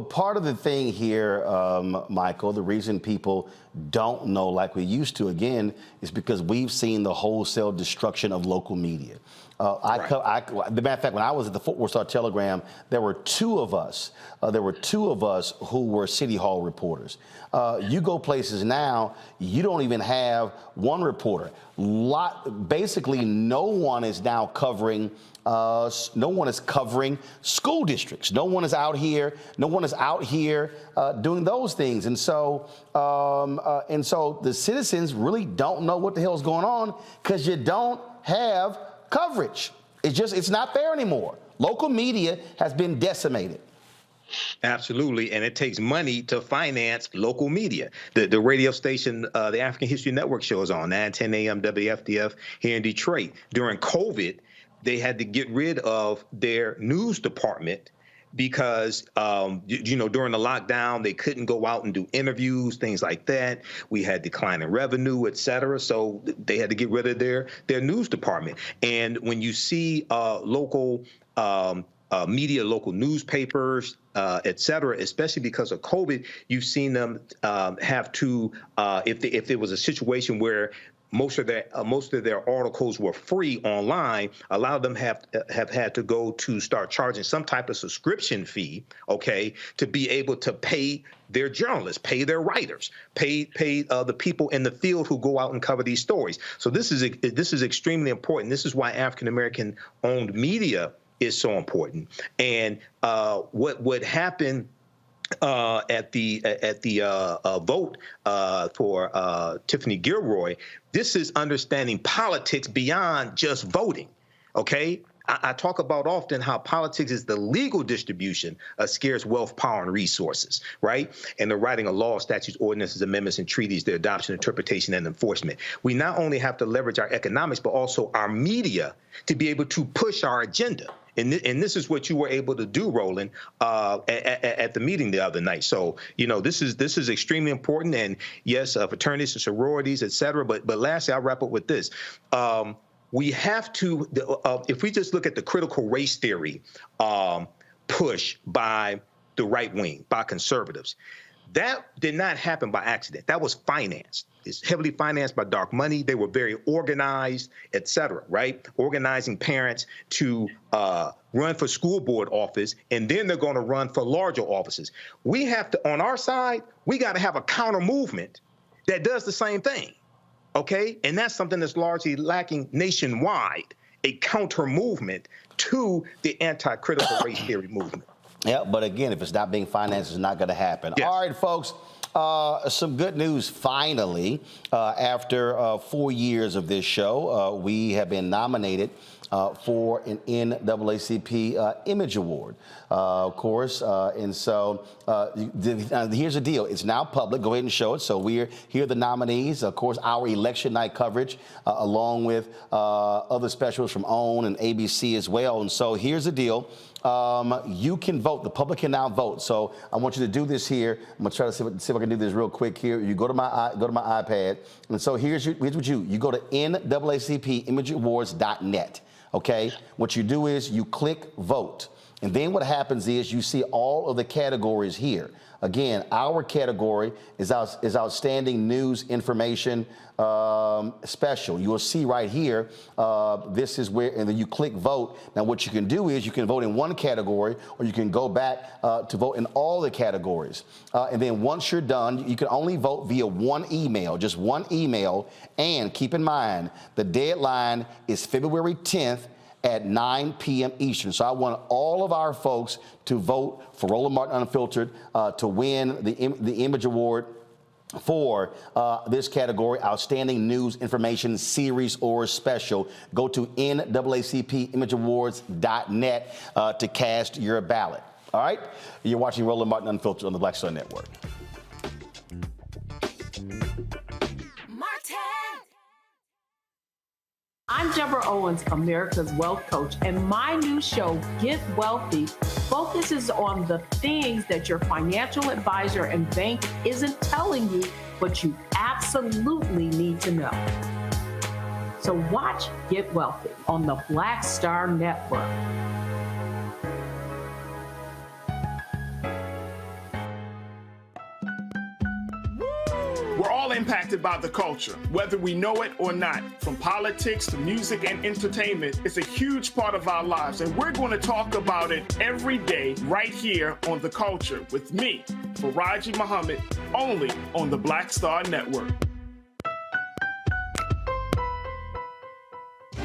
part of the thing here, Michael, the reason people don't know like we used to, again, is because we've seen the wholesale destruction of local media. As a matter of fact, when I was at the Fort Worth Star-Telegram, there were two of us. Who were City Hall reporters. You go places now, you don't even have one reporter. Basically, no one is now covering. No one is covering school districts. No one is out here. Doing those things. And so the citizens really don't know what the hell is going on because you don't have coverage. It's not there anymore. Local media has been decimated. Absolutely, and it takes money to finance local media. The radio station, the African History Network shows on 9:10 a.m. WFDF here in Detroit. During COVID, they had to get rid of their news department because, during the lockdown, they couldn't go out and do interviews, things like that. We had declining revenue, et cetera. So they had to get rid of their news department. And when you see local media, local newspapers, et cetera, especially because of COVID, you've seen them have to, if there was a situation where most of their articles were free online, a lot of them have had to go to start charging some type of subscription fee, okay, to be able to pay their journalists, pay their writers, pay the people in the field who go out and cover these stories. So this is extremely important. This is why African American owned media is so important. And what would happen at the vote for Tiffany Guillory, this is understanding politics beyond just voting. Okay, I talk about often how politics is the legal distribution of scarce wealth, power, and resources, right? And the writing of laws, statutes, ordinances, amendments, and treaties, their adoption, interpretation, and enforcement. We not only have to leverage our economics, but also our media to be able to push our agenda. And this is what you were able to do, Roland, at the meeting the other night. So, this is extremely important. And yes, fraternities and sororities, et cetera. But lastly, I'll wrap up with this. We have to, if we just look at the critical race theory push by the right wing, by conservatives. That did not happen by accident. That was financed. It's heavily financed by dark money. They were very organized, et cetera, right? Organizing parents to run for school board office, and then they're going to run for larger offices. We have to, on our side, we got to have a counter movement that does the same thing, okay? And that's something that's largely lacking nationwide, a counter movement to the anti-critical race theory movement. Yeah, but again, if it's not being financed, it's not going to happen. Yes. All right, folks, some good news finally. After 4 years of this show, we have been nominated for an NAACP Image Award, of course. And so here's the deal. It's now public. Go ahead and show it. So here are the nominees. Of course, our election night coverage, along with other specials from OWN and ABC as well. And so here's the deal. You can vote. The public can now vote. So I want you to do this here. I'm gonna try to see if I can do this real quick here. You go to my iPad, and so here's what you go to NAACPImageAwards.net. Okay. What you do is you click vote, and then what happens is you see all of the categories here. Again, our category is outstanding news information special. You will see right here, this is where, and then you click vote. Now what you can do is you can vote in one category, or you can go back to vote in all the categories. And then once you're done, you can only vote via one email, just one email. And keep in mind, the deadline is February 10th at 9 p.m. Eastern. So I want all of our folks to vote for Roland Martin Unfiltered to win the Image Award for this category, Outstanding News Information Series or Special. Go to NAACPImageAwards.net to cast your ballot. All right? You're watching Roland Martin Unfiltered on the Black Star Network. I'm Deborah Owens, America's Wealth Coach, and my new show, Get Wealthy, focuses on the things that your financial advisor and bank isn't telling you, but you absolutely need to know. So watch Get Wealthy on the Black Star Network. We're all impacted by the culture, whether we know it or not. From politics to music and entertainment, it's a huge part of our lives, and we're going to talk about it every day right here on The Culture with me, Faraji Muhammad, only on the Black Star Network.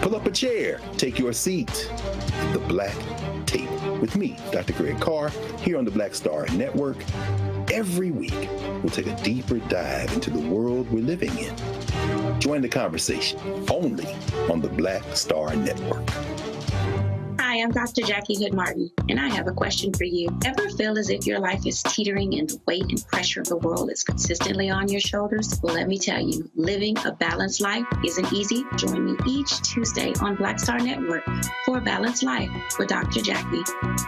Pull up a chair, take your seat at the Black Table with me, Dr. Greg Carr, here on the Black Star Network. Every week, we'll take a deeper dive into the world we're living in. Join the conversation only on the Black Star Network. Hi, I'm Dr. Jackie Hood Martin, and I have a question for you. Ever feel as if your life is teetering and the weight and pressure of the world is consistently on your shoulders? Well, let me tell you, living a balanced life isn't easy. Join me each Tuesday on Black Star Network for A Balanced Life with Dr. Jackie.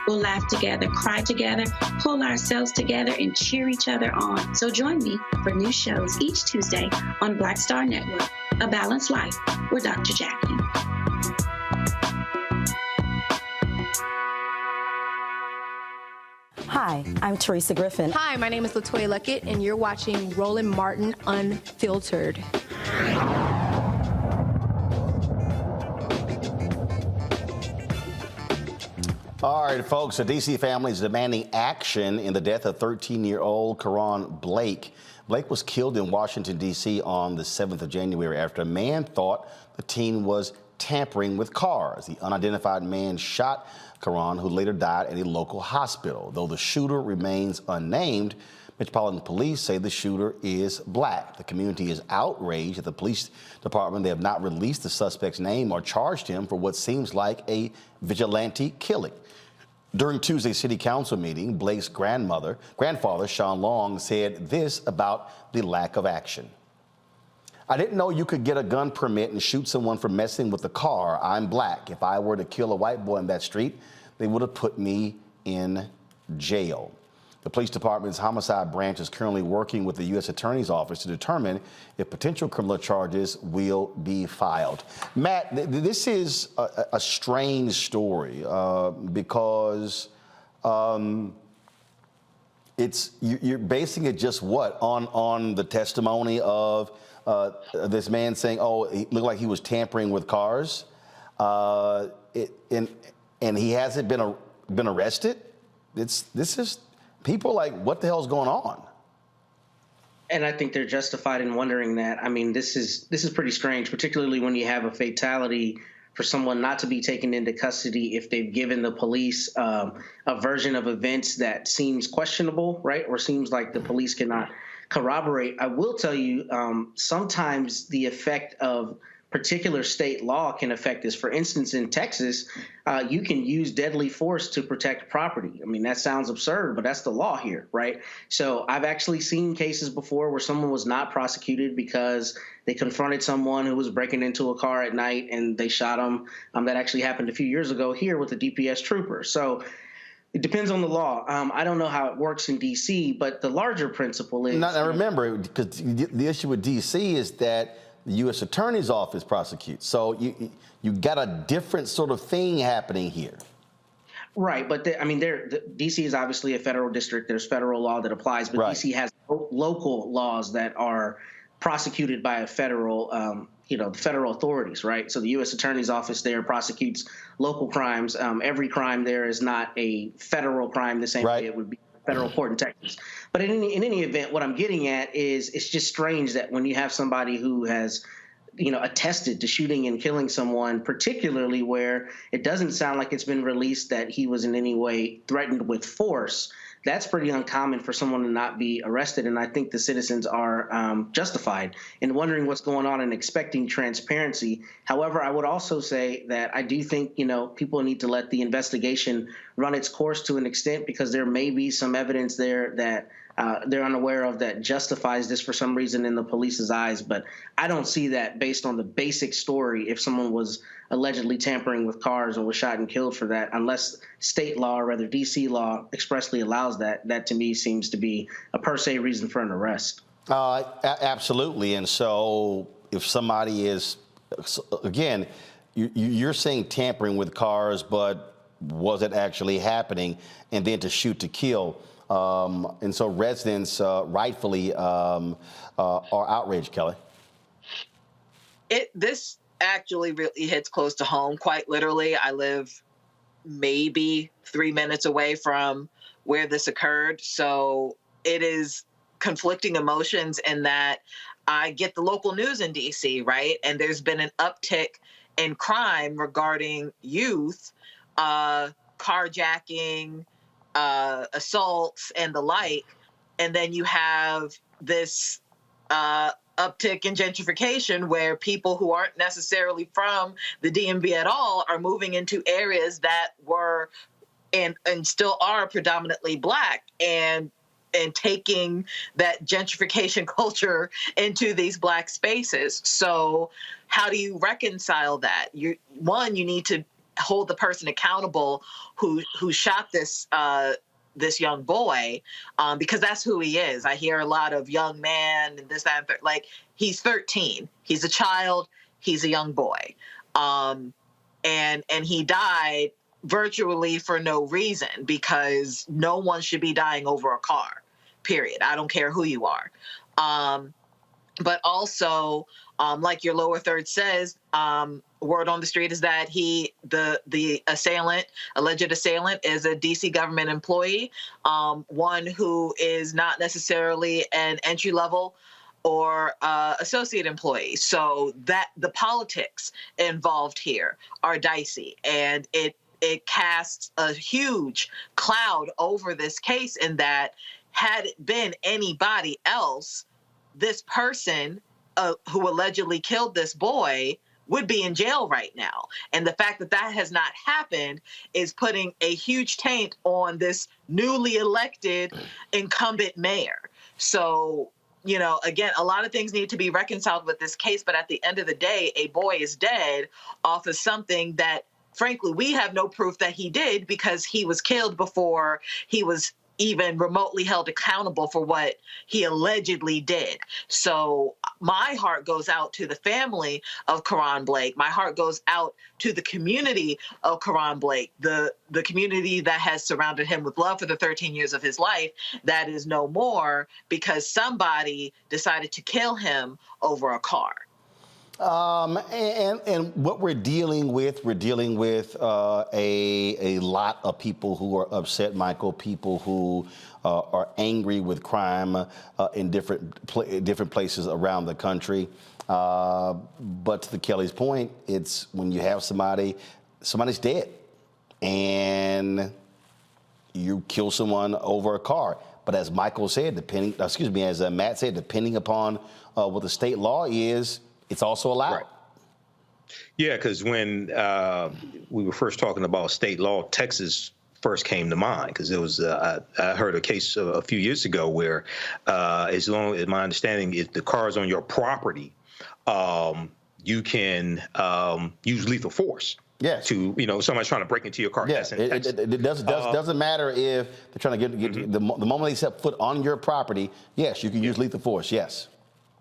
We'll laugh together, cry together, pull ourselves together, and cheer each other on. So join me for new shows each Tuesday on Black Star Network, A Balanced Life with Dr. Jackie. Hi, I'm Teresa Griffin. Hi, my name is LaToya Luckett, and you're watching Roland Martin Unfiltered. All right, folks, a D.C. family is demanding action in the death of 13-year-old Karan Blake. Blake was killed in Washington, D.C. on the 7th of January after a man thought the teen was tampering with cars. The unidentified man shot Karan, who later died at a local hospital. Though the shooter remains unnamed, Metropolitan Police say the shooter is black. The community is outraged at the police department. They have not released the suspect's name or charged him for what seems like a vigilante killing. During Tuesday's city council meeting, Blake's grandfather, Sean Long, said this about the lack of action. I didn't know you could get a gun permit and shoot someone for messing with the car. I'm black. If I were to kill a white boy in that street, they would have put me in jail. The police department's homicide branch is currently working with the U.S. Attorney's Office to determine if potential criminal charges will be filed. Matt, this is a strange story because You're basing it just what on the testimony of this man saying, oh, he looked like he was tampering with cars, and he hasn't been arrested. This is people like, what the hell's going on? And I think they're justified in wondering that. I mean, this is pretty strange, particularly when you have a fatality, for someone not to be taken into custody if they've given the police a version of events that seems questionable, right? Or seems like the police cannot corroborate. I will tell you, sometimes the effect of particular state law can affect this. For instance, in Texas, you can use deadly force to protect property. I mean, that sounds absurd, but that's the law here, right? So I've actually seen cases before where someone was not prosecuted because they confronted someone who was breaking into a car at night and they shot him. That actually happened a few years ago here with a DPS trooper. So it depends on the law. I don't know how it works in D.C., but the larger principle is— Now remember, because the issue with D.C. is that the U.S. Attorney's Office prosecutes. So you got a different sort of thing happening here. Right, but D.C. is obviously a federal district. There's federal law that applies, but D.C. has local laws that are prosecuted by a federal, the federal authorities, right? So the U.S. Attorney's Office there prosecutes local crimes. Every crime there is not a federal crime the same way it would be a federal court in Texas. But in any event, what I'm getting at is it's just strange that when you have somebody who has attested to shooting and killing someone, particularly where it doesn't sound like it's been released that he was in any way threatened with force, that's pretty uncommon for someone to not be arrested. And I think the citizens are justified in wondering what's going on and expecting transparency. However, I would also say that I do think, people need to let the investigation run its course to an extent, because there may be some evidence there that they're unaware of that justifies this for some reason in the police's eyes. But I don't see that based on the basic story if someone was allegedly tampering with cars and was shot and killed for that, unless state law, or rather D.C. law, expressly allows that. That to me seems to be a per se reason for an arrest. Absolutely. And so if somebody is, again, you're saying tampering with cars, but was it actually happening? And then to shoot to kill. And so residents rightfully are outraged, Kelly. This actually really hits close to home. Quite literally, I live maybe 3 minutes away from where this occurred. So it is conflicting emotions in that I get the local news in DC, right? And there's been an uptick in crime regarding youth, carjacking, assaults, and the like. And then you have this uptick in gentrification where people who aren't necessarily from the DMV at all are moving into areas that were and still are predominantly Black, and taking that gentrification culture into these Black spaces. So how do you reconcile that? You need to hold the person accountable who shot this young boy, because that's who he is. I hear a lot of young man and this, that, and like, he's 13. He's a child. He's a young boy. And he died virtually for no reason, because no one should be dying over a car, period. I don't care who you are. But also, like your lower third says, word on the street is that the alleged assailant is a DC government employee, one who is not necessarily an entry level or associate employee. So that the politics involved here are dicey, and it casts a huge cloud over this case, in that had it been anybody else, this person who allegedly killed this boy would be in jail right now. And the fact that that has not happened is putting a huge taint on this newly elected incumbent mayor. So, again, a lot of things need to be reconciled with this case, but at the end of the day, a boy is dead off of something that, frankly, we have no proof that he did, because he was killed before he was even remotely held accountable for what he allegedly did. So my heart goes out to the family of Karan Blake. My heart goes out to the community of Karan Blake, the community that has surrounded him with love for the 13 years of his life that is no more because somebody decided to kill him over a car. And what we're dealing with a lot of people who are upset, Michael, people who are angry with crime in different places around the country. But to Kelly's point, it's when you have somebody's dead and you kill someone over a car. But as Michael said, as Matt said, depending upon what the state law is, it's also allowed. Right. Yeah, because when we were first talking about state law, Texas first came to mind because there was I heard a case a few years ago where, as long as my understanding, if the car is on your property, you can use lethal force. Yes. To somebody's trying to break into your car. Yes. It doesn't matter if they're trying to get the moment they set foot on your property. Yes, you can use lethal force. Yes.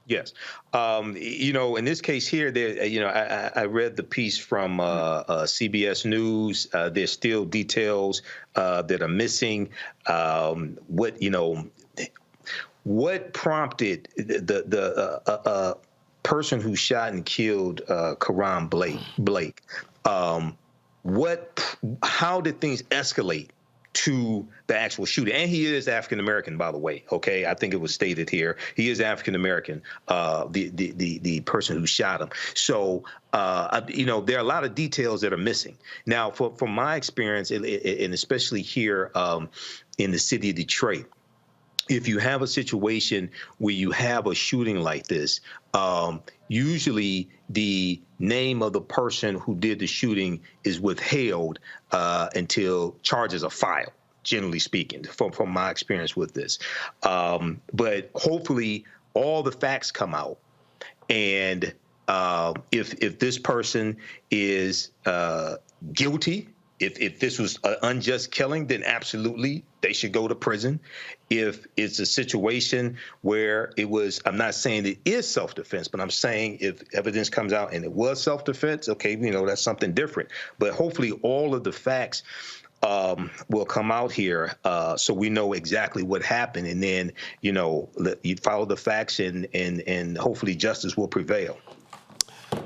Yes. In this case here, I read the piece from CBS News. There's still details that are missing. What prompted the person who shot and killed Karan Blake? How did things escalate to the actual shooter? And he is African American, by the way. Okay, I think it was stated here he is African American. The person who shot him. So there are a lot of details that are missing. Now, from my experience, and especially here in the city of Detroit, if you have a situation where you have a shooting like this, usually the name of the person who did the shooting is withheld until charges are filed, generally speaking, from my experience with this. But hopefully all the facts come out. And if this person is guilty, if this was an unjust killing, then absolutely they should go to prison. If it's a situation where it was, I'm not saying it is self-defense, but I'm saying if evidence comes out and it was self-defense, okay, that's something different. But hopefully all of the facts will come out here so we know exactly what happened. And then, you follow the facts and hopefully justice will prevail.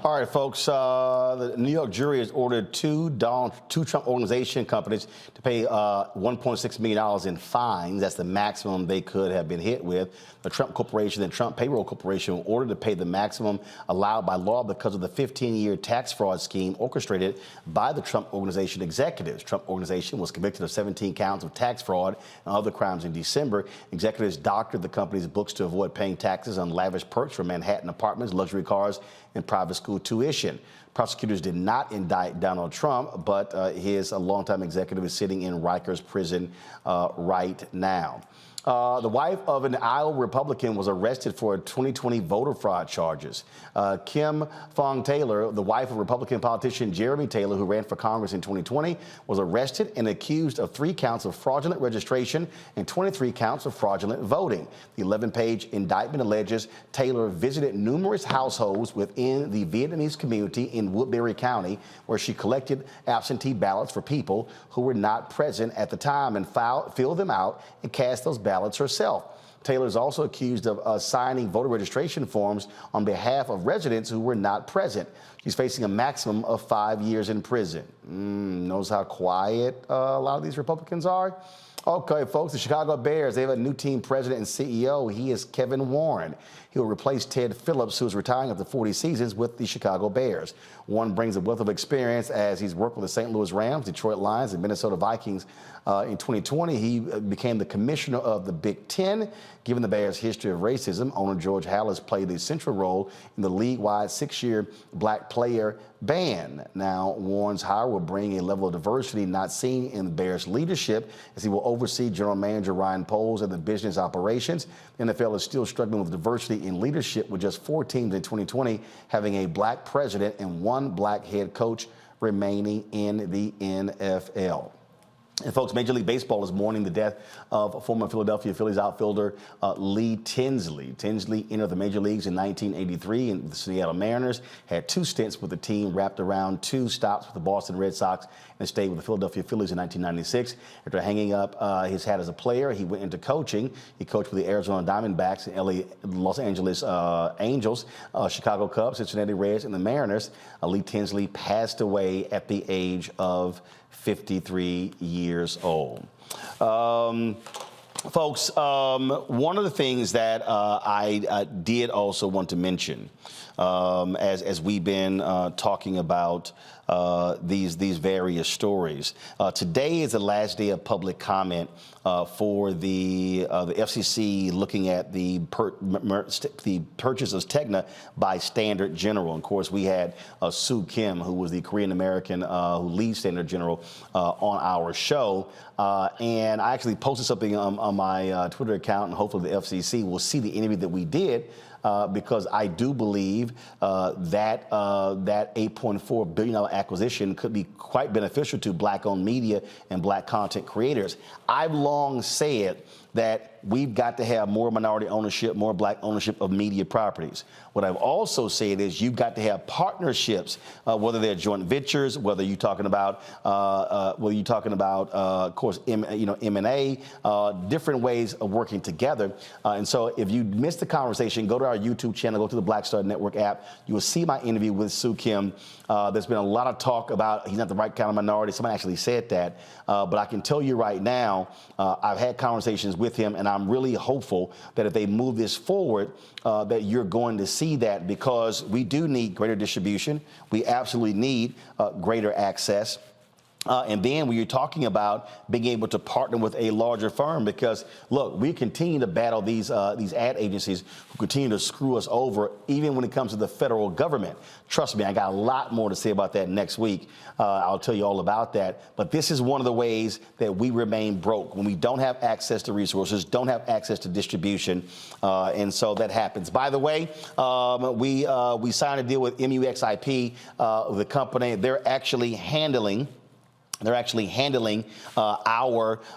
All right, folks, the New York jury has ordered two Trump organization companies to pay $1.6 million in fines. That's the maximum they could have been hit with. The Trump Corporation and Trump Payroll Corporation were ordered to pay the maximum allowed by law because of the 15-year tax fraud scheme orchestrated by the Trump Organization executives. Trump Organization was convicted of 17 counts of tax fraud and other crimes in December. Executives doctored the company's books to avoid paying taxes on lavish perks from Manhattan apartments, luxury cars, and private school tuition. Prosecutors did not indict Donald Trump, but his longtime executive is sitting in Rikers prison right now. The wife of an Iowa Republican was arrested for 2020 voter fraud charges. Kim Fong Taylor, the wife of Republican politician Jeremy Taylor, who ran for Congress in 2020, was arrested and accused of 3 counts of fraudulent registration and 23 counts of fraudulent voting. The 11-page indictment alleges Taylor visited numerous households within the Vietnamese community in Woodbury County, where she collected absentee ballots for people who were not present at the time and filled them out and cast those ballots herself. Taylor is also accused of signing voter registration forms on behalf of residents who were not present. She's facing a maximum of 5 years in prison. Knows how quiet a lot of these Republicans are? Okay, folks, the Chicago Bears, they have a new team president and CEO. He is Kevin Warren. He will replace Ted Phillips, who is retiring after 40 seasons with the Chicago Bears. Warren brings a wealth of experience as he's worked with the St. Louis Rams, Detroit Lions, and Minnesota Vikings. In 2020, he became the commissioner of the Big Ten. Given the Bears' history of racism, owner George Halas played a central role in the league-wide 6-year black player ban. Now, Warren's hire will bring a level of diversity not seen in the Bears' leadership, as he will oversee general manager Ryan Poles and the business operations. The NFL is still struggling with diversity in leadership, with just 4 teams in 2020 having a black president and 1 black head coach remaining in the NFL. And folks, Major League Baseball is mourning the death of former Philadelphia Phillies outfielder Lee Tinsley. Tinsley entered the major leagues in 1983 and the Seattle Mariners, had 2 stints with the team, wrapped around 2 stops with the Boston Red Sox, and stayed with the Philadelphia Phillies in 1996. After hanging up his hat as a player, he went into coaching. He coached for the Arizona Diamondbacks, Los Angeles Angels, Chicago Cubs, Cincinnati Reds, and the Mariners. Lee Tinsley passed away at the age of 53 years old. Folks, one of the things that I did also want to mention as we've been talking about these various stories. Today is the last day of public comment for the FCC looking at the purchase of Tegna by Standard General. And of course, we had Sue Kim, who was the Korean American who leads Standard General, on our show. And I actually posted something on my Twitter account, and hopefully the FCC will see the interview that we did. Because I do believe that $8.4 billion acquisition could be quite beneficial to Black-owned media and Black content creators. I've long said that we've got to have more minority ownership, more Black ownership of media properties. What I've also said is you've got to have partnerships, whether they're joint ventures, whether you're talking about, of course, M&A, different ways of working together. And so if you missed the conversation, go to our YouTube channel, go to the Black Star Network app. You will see my interview with Sue Kim. There's been a lot of talk about he's not the right kind of minority. Somebody actually said that. But I can tell you right now, I've had conversations with him, and I'm really hopeful that if they move this forward, that you're going to see that, because we do need greater distribution. We absolutely need greater access. And then when you're talking about being able to partner with a larger firm, because look, we continue to battle these ad agencies who continue to screw us over, even when it comes to the federal government. Trust me, I got a lot more to say about that next week. I'll tell you all about that. But this is one of the ways that we remain broke, when we don't have access to resources, don't have access to distribution, and so that happens. By the way, we signed a deal with MUXIP, the company. They're actually handling our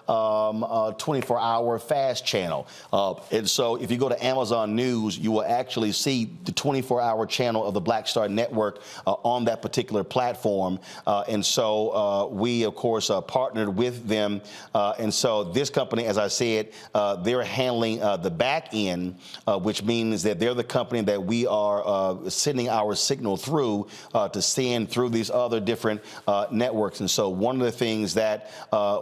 24-hour fast channel. And so if you go to Amazon News, you will actually see the 24-hour channel of the Black Star Network on that particular platform. And so we, of course, partnered with them. And so this company, as I said, they're handling the back end, which means that they're the company that we are sending our signal through to send through these other different networks. And so one of the things that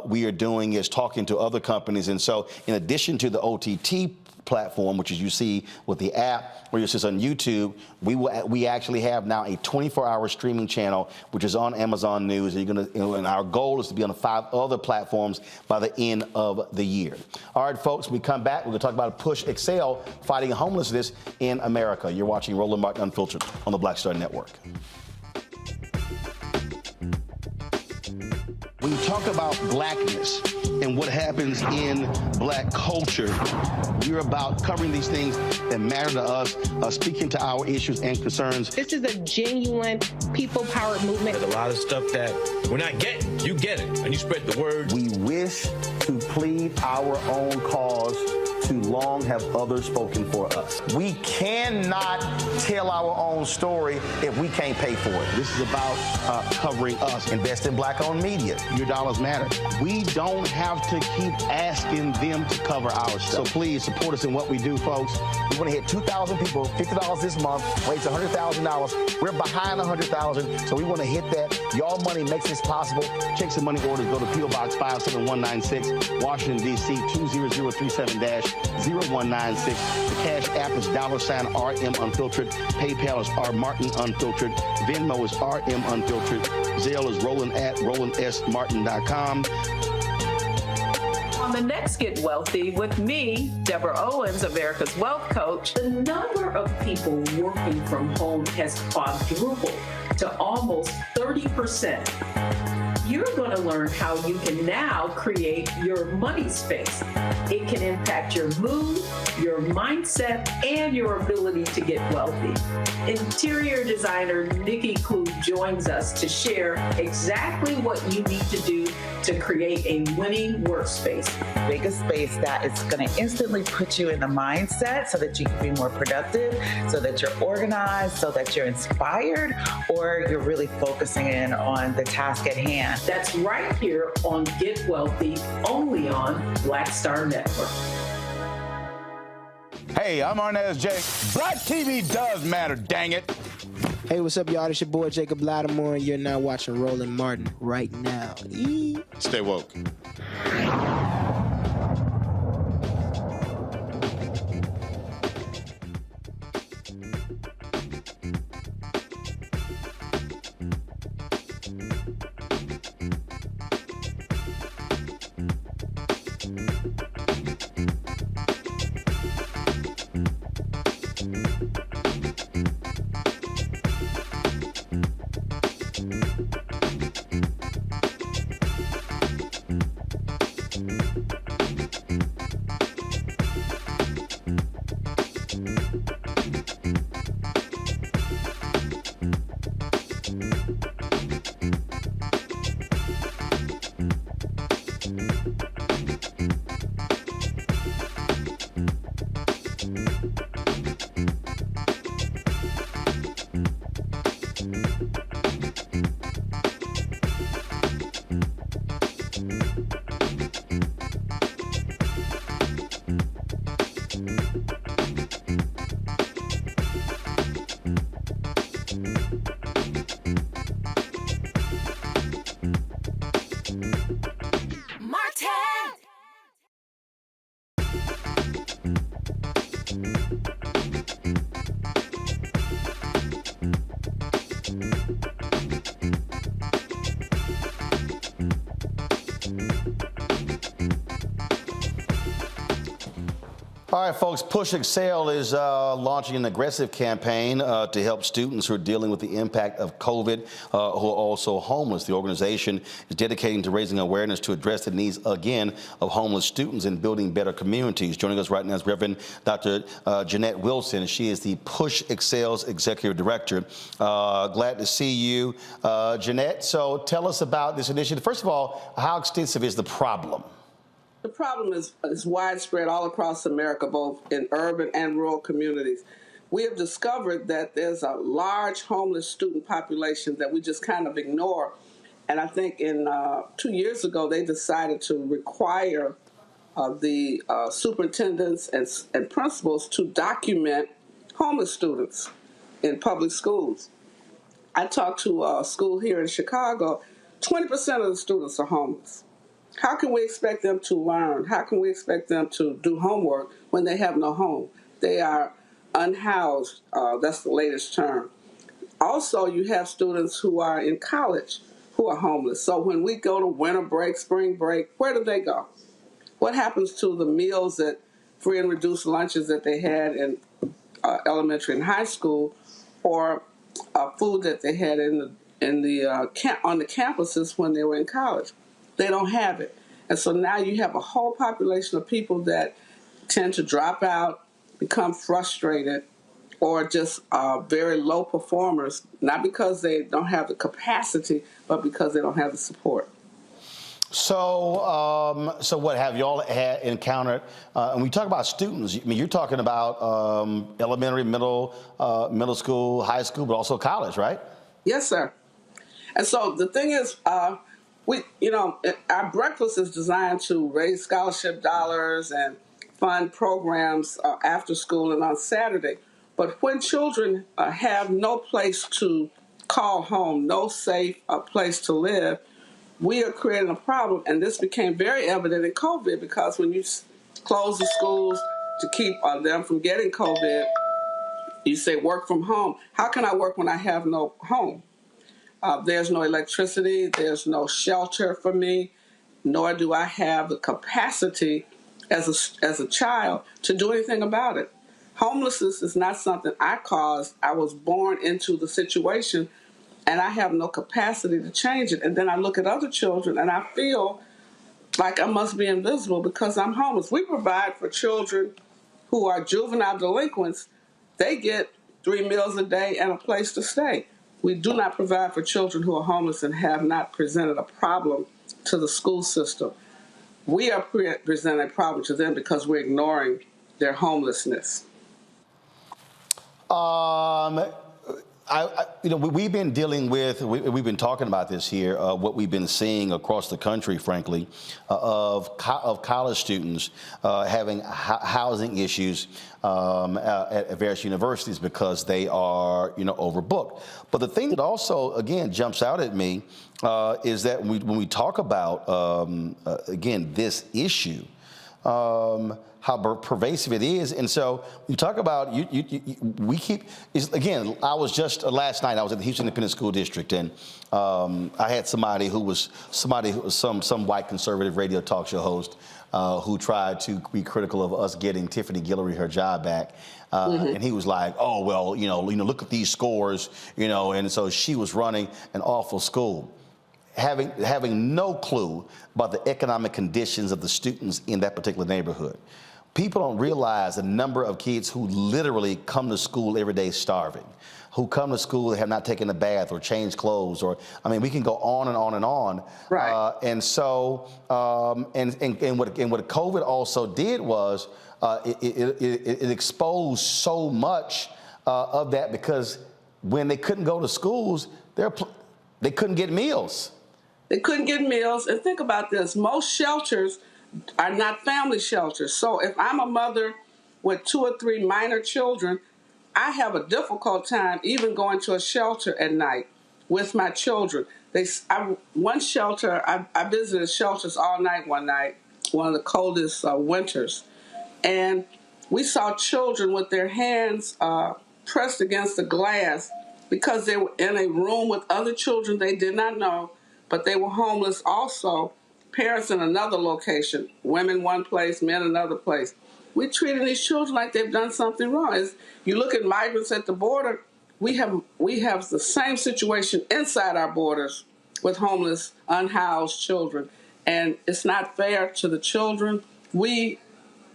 we are doing is talking to other companies. And so in addition to the OTT platform, which is you see with the app, or you see on YouTube, we actually have now a 24-hour streaming channel, which is on Amazon News. And and our goal is to be on 5 other platforms by the end of the year. All right, folks, when we come back, we're going to talk about PushExcel, fighting homelessness in America. You're watching Roland Martin Unfiltered on the Black Star Network. When you talk about blackness and what happens in Black culture, we're about covering these things that matter to us, speaking to our issues and concerns. This is a genuine people-powered movement. There's a lot of stuff that we're not getting. You get it, and you spread the word. We wish to plead our own cause. Too long have others spoken for us. We cannot tell our own story if we can't pay for it. This is about covering us. Invest in Black-owned media. Your dollars matter. We don't have to keep asking them to cover our stuff. So please support us in what we do, folks. We want to hit 2,000 people, $50 this month, raise $100,000. We're behind 100,000, so we want to hit that. Y'all money makes this possible. Check some money orders. Go to P.O. Box 57196, Washington, D.C. 20037-0196. The Cash App is $RM Unfiltered. PayPal is R Martin Unfiltered. Venmo is RM Unfiltered. Zelle is Roland at RolandSMartin.com. On the next Get Wealthy with me, Deborah Owens, America's Wealth Coach, the number of people working from home has quadrupled to almost 30%. you're going to learn how you can now create your money space. It can impact your mood, your mindset, and your ability to get wealthy. Interior designer Nikki Klug joins us to share exactly what you need to do to create a winning workspace. Make a space that is going to instantly put you in the mindset so that you can be more productive, so that you're organized, so that you're inspired, or you're really focusing in on the task at hand. That's right here on Get Wealthy, only on Black Star Network. Hey, I'm Arnez J. Black TV does matter, dang it. Hey, what's up, y'all? It's your boy Jacob Lattimore, and you're now watching Roland Martin right now. Stay woke. All right, folks, PushExcel is launching an aggressive campaign to help students who are dealing with the impact of COVID, who are also homeless. The organization is dedicating to raising awareness to address the needs, again, of homeless students and building better communities. Joining us right now is Reverend Dr. Jeanette Wilson. She is the PushExcel's Executive Director. Glad to see you, Jeanette. So tell us about this initiative. First of all, how extensive is the problem? The problem is widespread all across America, both in urban and rural communities. We have discovered that there's a large homeless student population that we just kind of ignore. And I think in 2 years ago, they decided to require the superintendents and principals to document homeless students in public schools. I talked to a school here in Chicago. 20% of the students are homeless. How can we expect them to learn? How can we expect them to do homework when they have no home? They are unhoused. That's the latest term. Also, you have students who are in college who are homeless. So when we go to winter break, spring break, where do they go? What happens to the meals that free and reduced lunches that they had in elementary and high school, or food that they had on the campuses when they were in college? They don't have it. And so now you have a whole population of people that tend to drop out, become frustrated, or just very low performers, not because they don't have the capacity, but because they don't have the support. So, what have you all encountered? And we talk about students. I mean, you're talking about elementary, middle school, high school, but also college, right? Yes, sir. And so the thing is, our breakfast is designed to raise scholarship dollars and fund programs after school and on Saturday. But when children have no place to call home, no safe place to live, we are creating a problem. And this became very evident in COVID, because when you close the schools to keep them from getting COVID, you say work from home. How can I work when I have no home? There's no electricity, there's no shelter for me, nor do I have the capacity as a child to do anything about it. Homelessness is not something I caused. I was born into the situation, and I have no capacity to change it. And then I look at other children and I feel like I must be invisible because I'm homeless. We provide for children who are juvenile delinquents. They get 3 meals a day and a place to stay. We do not provide for children who are homeless and have not presented a problem to the school system. We are presenting a problem to them because we're ignoring their homelessness. We've been dealing with, we've been talking about this here, what we've been seeing across the country, frankly, of college students having housing issues at various universities because they are, overbooked. But the thing that also, again, jumps out at me is that when we talk about, again, this issue, how pervasive it is. And so you talk about, we keep, again, I was just, last night I was at the Houston Independent School District, and I had some white conservative radio talk show host who tried to be critical of us getting Tiffany Guillory her job back. And he was like, oh, well, look at these scores, and so she was running an awful school. Having no clue about the economic conditions of the students in that particular neighborhood. People don't realize the number of kids who literally come to school every day starving, who come to school and have not taken a bath or changed clothes, or, we can go on and on and on. Right. And so, and what COVID also did was it exposed so much of that, because when they couldn't go to schools, they couldn't get meals. They couldn't get meals. And think about this. Most shelters are not family shelters. So if I'm a mother with 2 or 3 minor children, I have a difficult time even going to a shelter at night with my children. One shelter, I visited shelters all night one night, one of the coldest winters. And we saw children with their hands pressed against the glass because they were in a room with other children they did not know, but they were homeless also. Parents in another location, women one place, men another place. We're treating these children like they've done something wrong. As you look at migrants at the border, we have the same situation inside our borders with homeless, unhoused children. And it's not fair to the children. We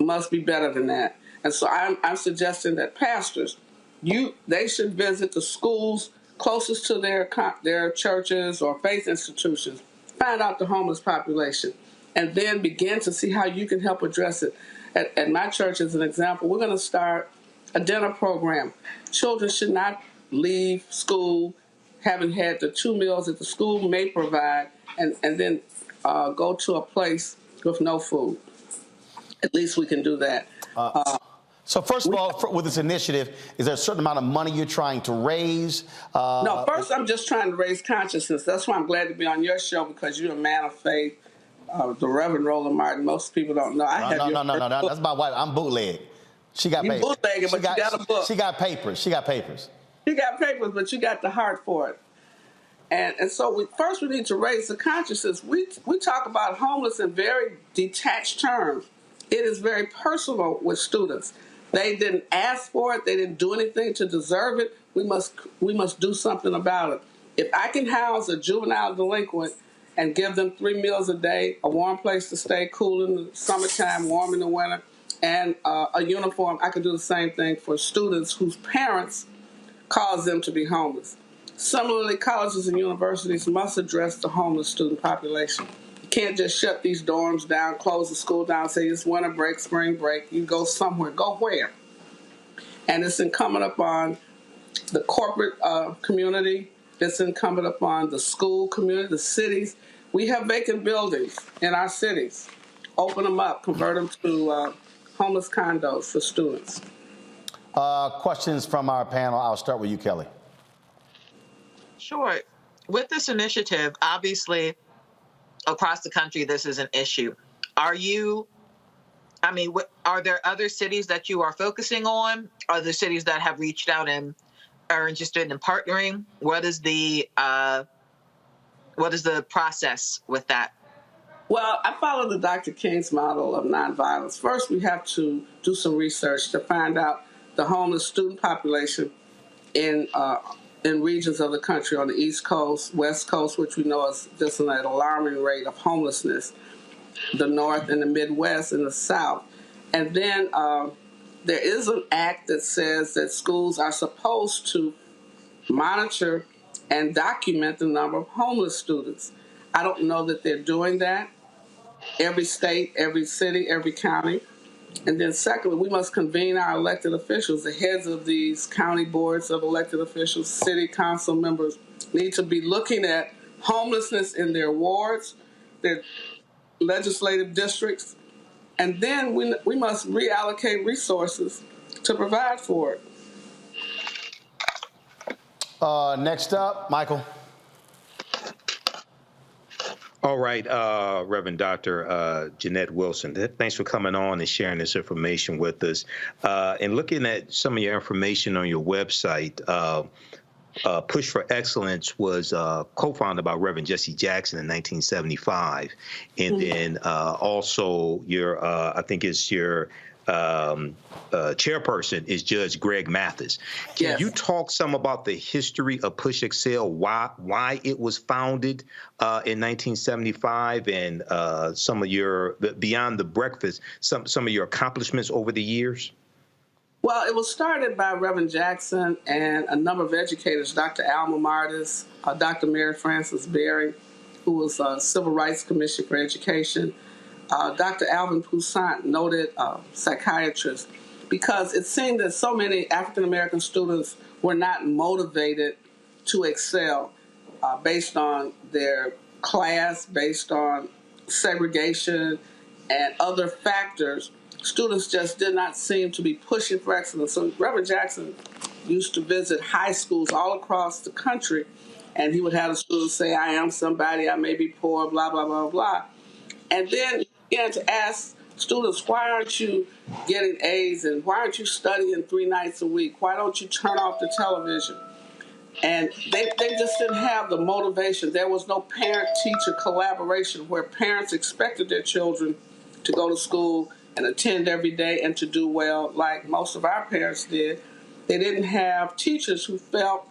must be better than that. And so I'm suggesting that pastors, they should visit the schools closest to their churches or faith institutions, find out the homeless population, and then begin to see how you can help address it. At my church, as an example, we're going to start a dinner program. Children should not leave school having had the 2 meals that the school may provide and then go to a place with no food. At least we can do that. So first of all, with this initiative, is there a certain amount of money you're trying to raise? No, first I'm just trying to raise consciousness. That's why I'm glad to be on your show, because you're a man of faith. The Reverend Roland Martin, most people don't know. No, that's my wife. I'm bootleg. She got papers. Bootlegging, but you got a book. She got papers. You got papers, but you got the heart for it. And so first we need to raise the consciousness. We talk about homeless in very detached terms. It is very personal with students. They didn't ask for it. They didn't do anything to deserve it. We must do something about it. If I can house a juvenile delinquent and give them 3 meals a day, a warm place to stay, cool in the summertime, warm in the winter, and a uniform, I can do the same thing for students whose parents cause them to be homeless. Similarly, colleges and universities must address the homeless student population. You can't just shut these dorms down, close the school down, say it's winter break, spring break. You go somewhere. Go where? And it's incumbent upon the corporate community. It's incumbent upon the school community, the cities. We have vacant buildings in our cities. Open them up, convert them to homeless condos for students. Questions from our panel. I'll start with you, Kelly. Sure. With this initiative, obviously, across the country, this is an issue. Are there other cities that you are focusing on? Are there cities that have reached out and are interested in partnering? What is the process with that? Well, I follow the Dr. King's model of nonviolence. First, we have to do some research to find out the homeless student population in in regions of the country on the East Coast, West Coast, which we know is just an alarming rate of homelessness, the North and the Midwest and the South. And then there is an act that says that schools are supposed to monitor and document the number of homeless students. I don't know that they're doing that. Every state, every city, every county. And then secondly, we must convene our elected officials. The heads of these county boards of elected officials, city council members, need to be looking at homelessness in their wards, their legislative districts, and then we must reallocate resources to provide for it. Next up, Michael. All right, Reverend Dr. Jeanette Wilson, thanks for coming on and sharing this information with us. And looking at some of your information on your website, Push for Excellence was co-founded by Reverend Jesse Jackson in 1975. And then also your, I think it's your chairperson is Judge Greg Mathis. Can you talk some about the history of PushExcel, why it was founded in 1975, and some of your, beyond the breakfast, some of your accomplishments over the years? Well, it was started by Reverend Jackson and a number of educators, Dr. Alma Martis, Dr. Mary Frances Berry, who was Civil Rights Commission for Education, Dr. Alvin Poussaint, noted psychiatrist, because it seemed that so many African-American students were not motivated to excel based on their class, based on segregation and other factors. Students just did not seem to be pushing for excellence. So Reverend Jackson used to visit high schools all across the country, and he would have the students say, I am somebody, I may be poor, blah, blah, blah, blah. And then he began to ask students, why aren't you getting A's, and why aren't you studying 3 nights a week? Why don't you turn off the television? And they just didn't have the motivation. There was no parent-teacher collaboration where parents expected their children to go to school and attend every day and to do well like most of our parents did. They didn't have teachers who felt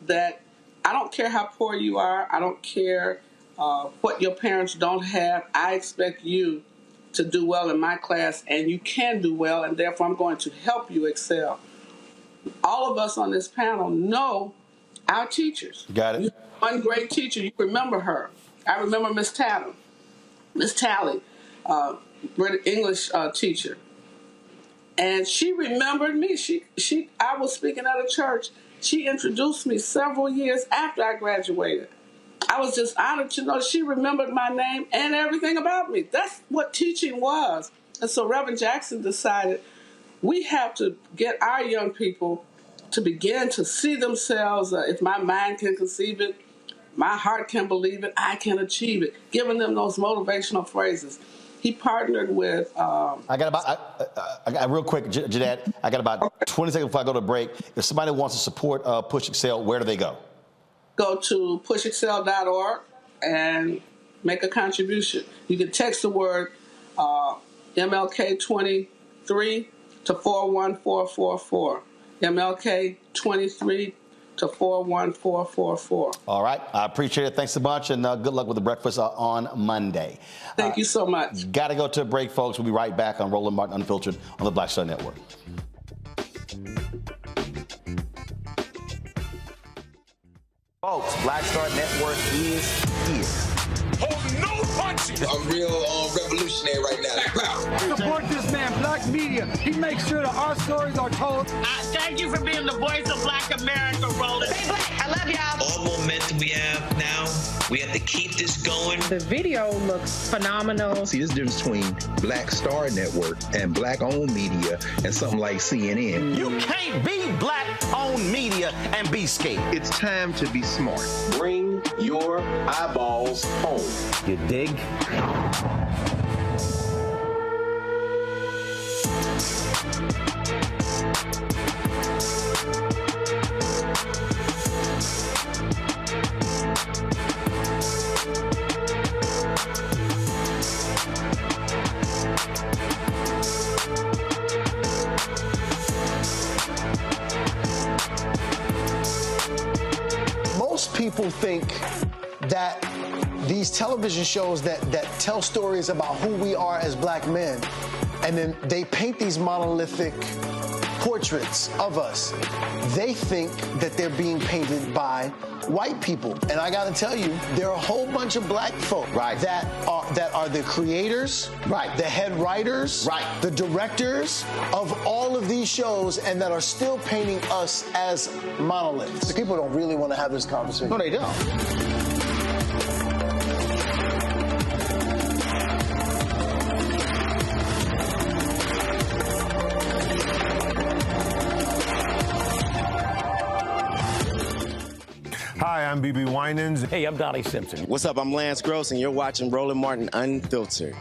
that I don't care how poor you are, I don't care what your parents don't have, I expect you to do well in my class, and you can do well, and therefore I'm going to help you excel. All of us on this panel know our teachers. Got it. One great teacher, you remember her. I remember Miss Tatum, Miss Talley, English teacher. And she remembered me. I was speaking at a church. She introduced me several years after I graduated. I was just honored to know she remembered my name and everything about me. That's what teaching was. And so Reverend Jackson decided we have to get our young people to begin to see themselves, if my mind can conceive it, my heart can believe it, I can achieve it, giving them those motivational phrases. He partnered with... I got real quick, Jeanette, I got about 20 seconds before I go to break. If somebody wants to support PushExcel, where do they go? Go to pushexcel.org and make a contribution. You can text the word MLK23 to 41444. MLK23 to 41444. All right. I appreciate it. Thanks a bunch, and good luck with the breakfast on Monday. Thank you so much. Got to go to a break, folks. We'll be right back on Roland Martin Unfiltered on the Black Star Network. Folks, Black Star Network is here. Oh, no punches! I'm real revolutionary right now. Support this man, Black Media. He makes sure that our stories are told. Thank you for being the voice of Black America, Roland. Stay black. I love y'all. All momentum we have now, we have to keep this going. The video looks phenomenal. See, this difference between Black Star Network and Black-owned media and something like CNN. You can't be Black-owned media and be scared. It's time to be smart. Bring your eyeballs home. You dig? most people think that these television shows that tell stories about who we are as black men, and then they paint these monolithic portraits of us, they think that they're being painted by white people. And I gotta tell you, there are a whole bunch of black folk that are the creators, the head writers, the directors of all of these shows, and that are still painting us as monoliths. The people don't really want to have this conversation. No, they don't. Hi, I'm BB Winans. Hey, I'm Donnie Simpson. What's up? I'm Lance Gross, and you're watching Roland Martin Unfiltered.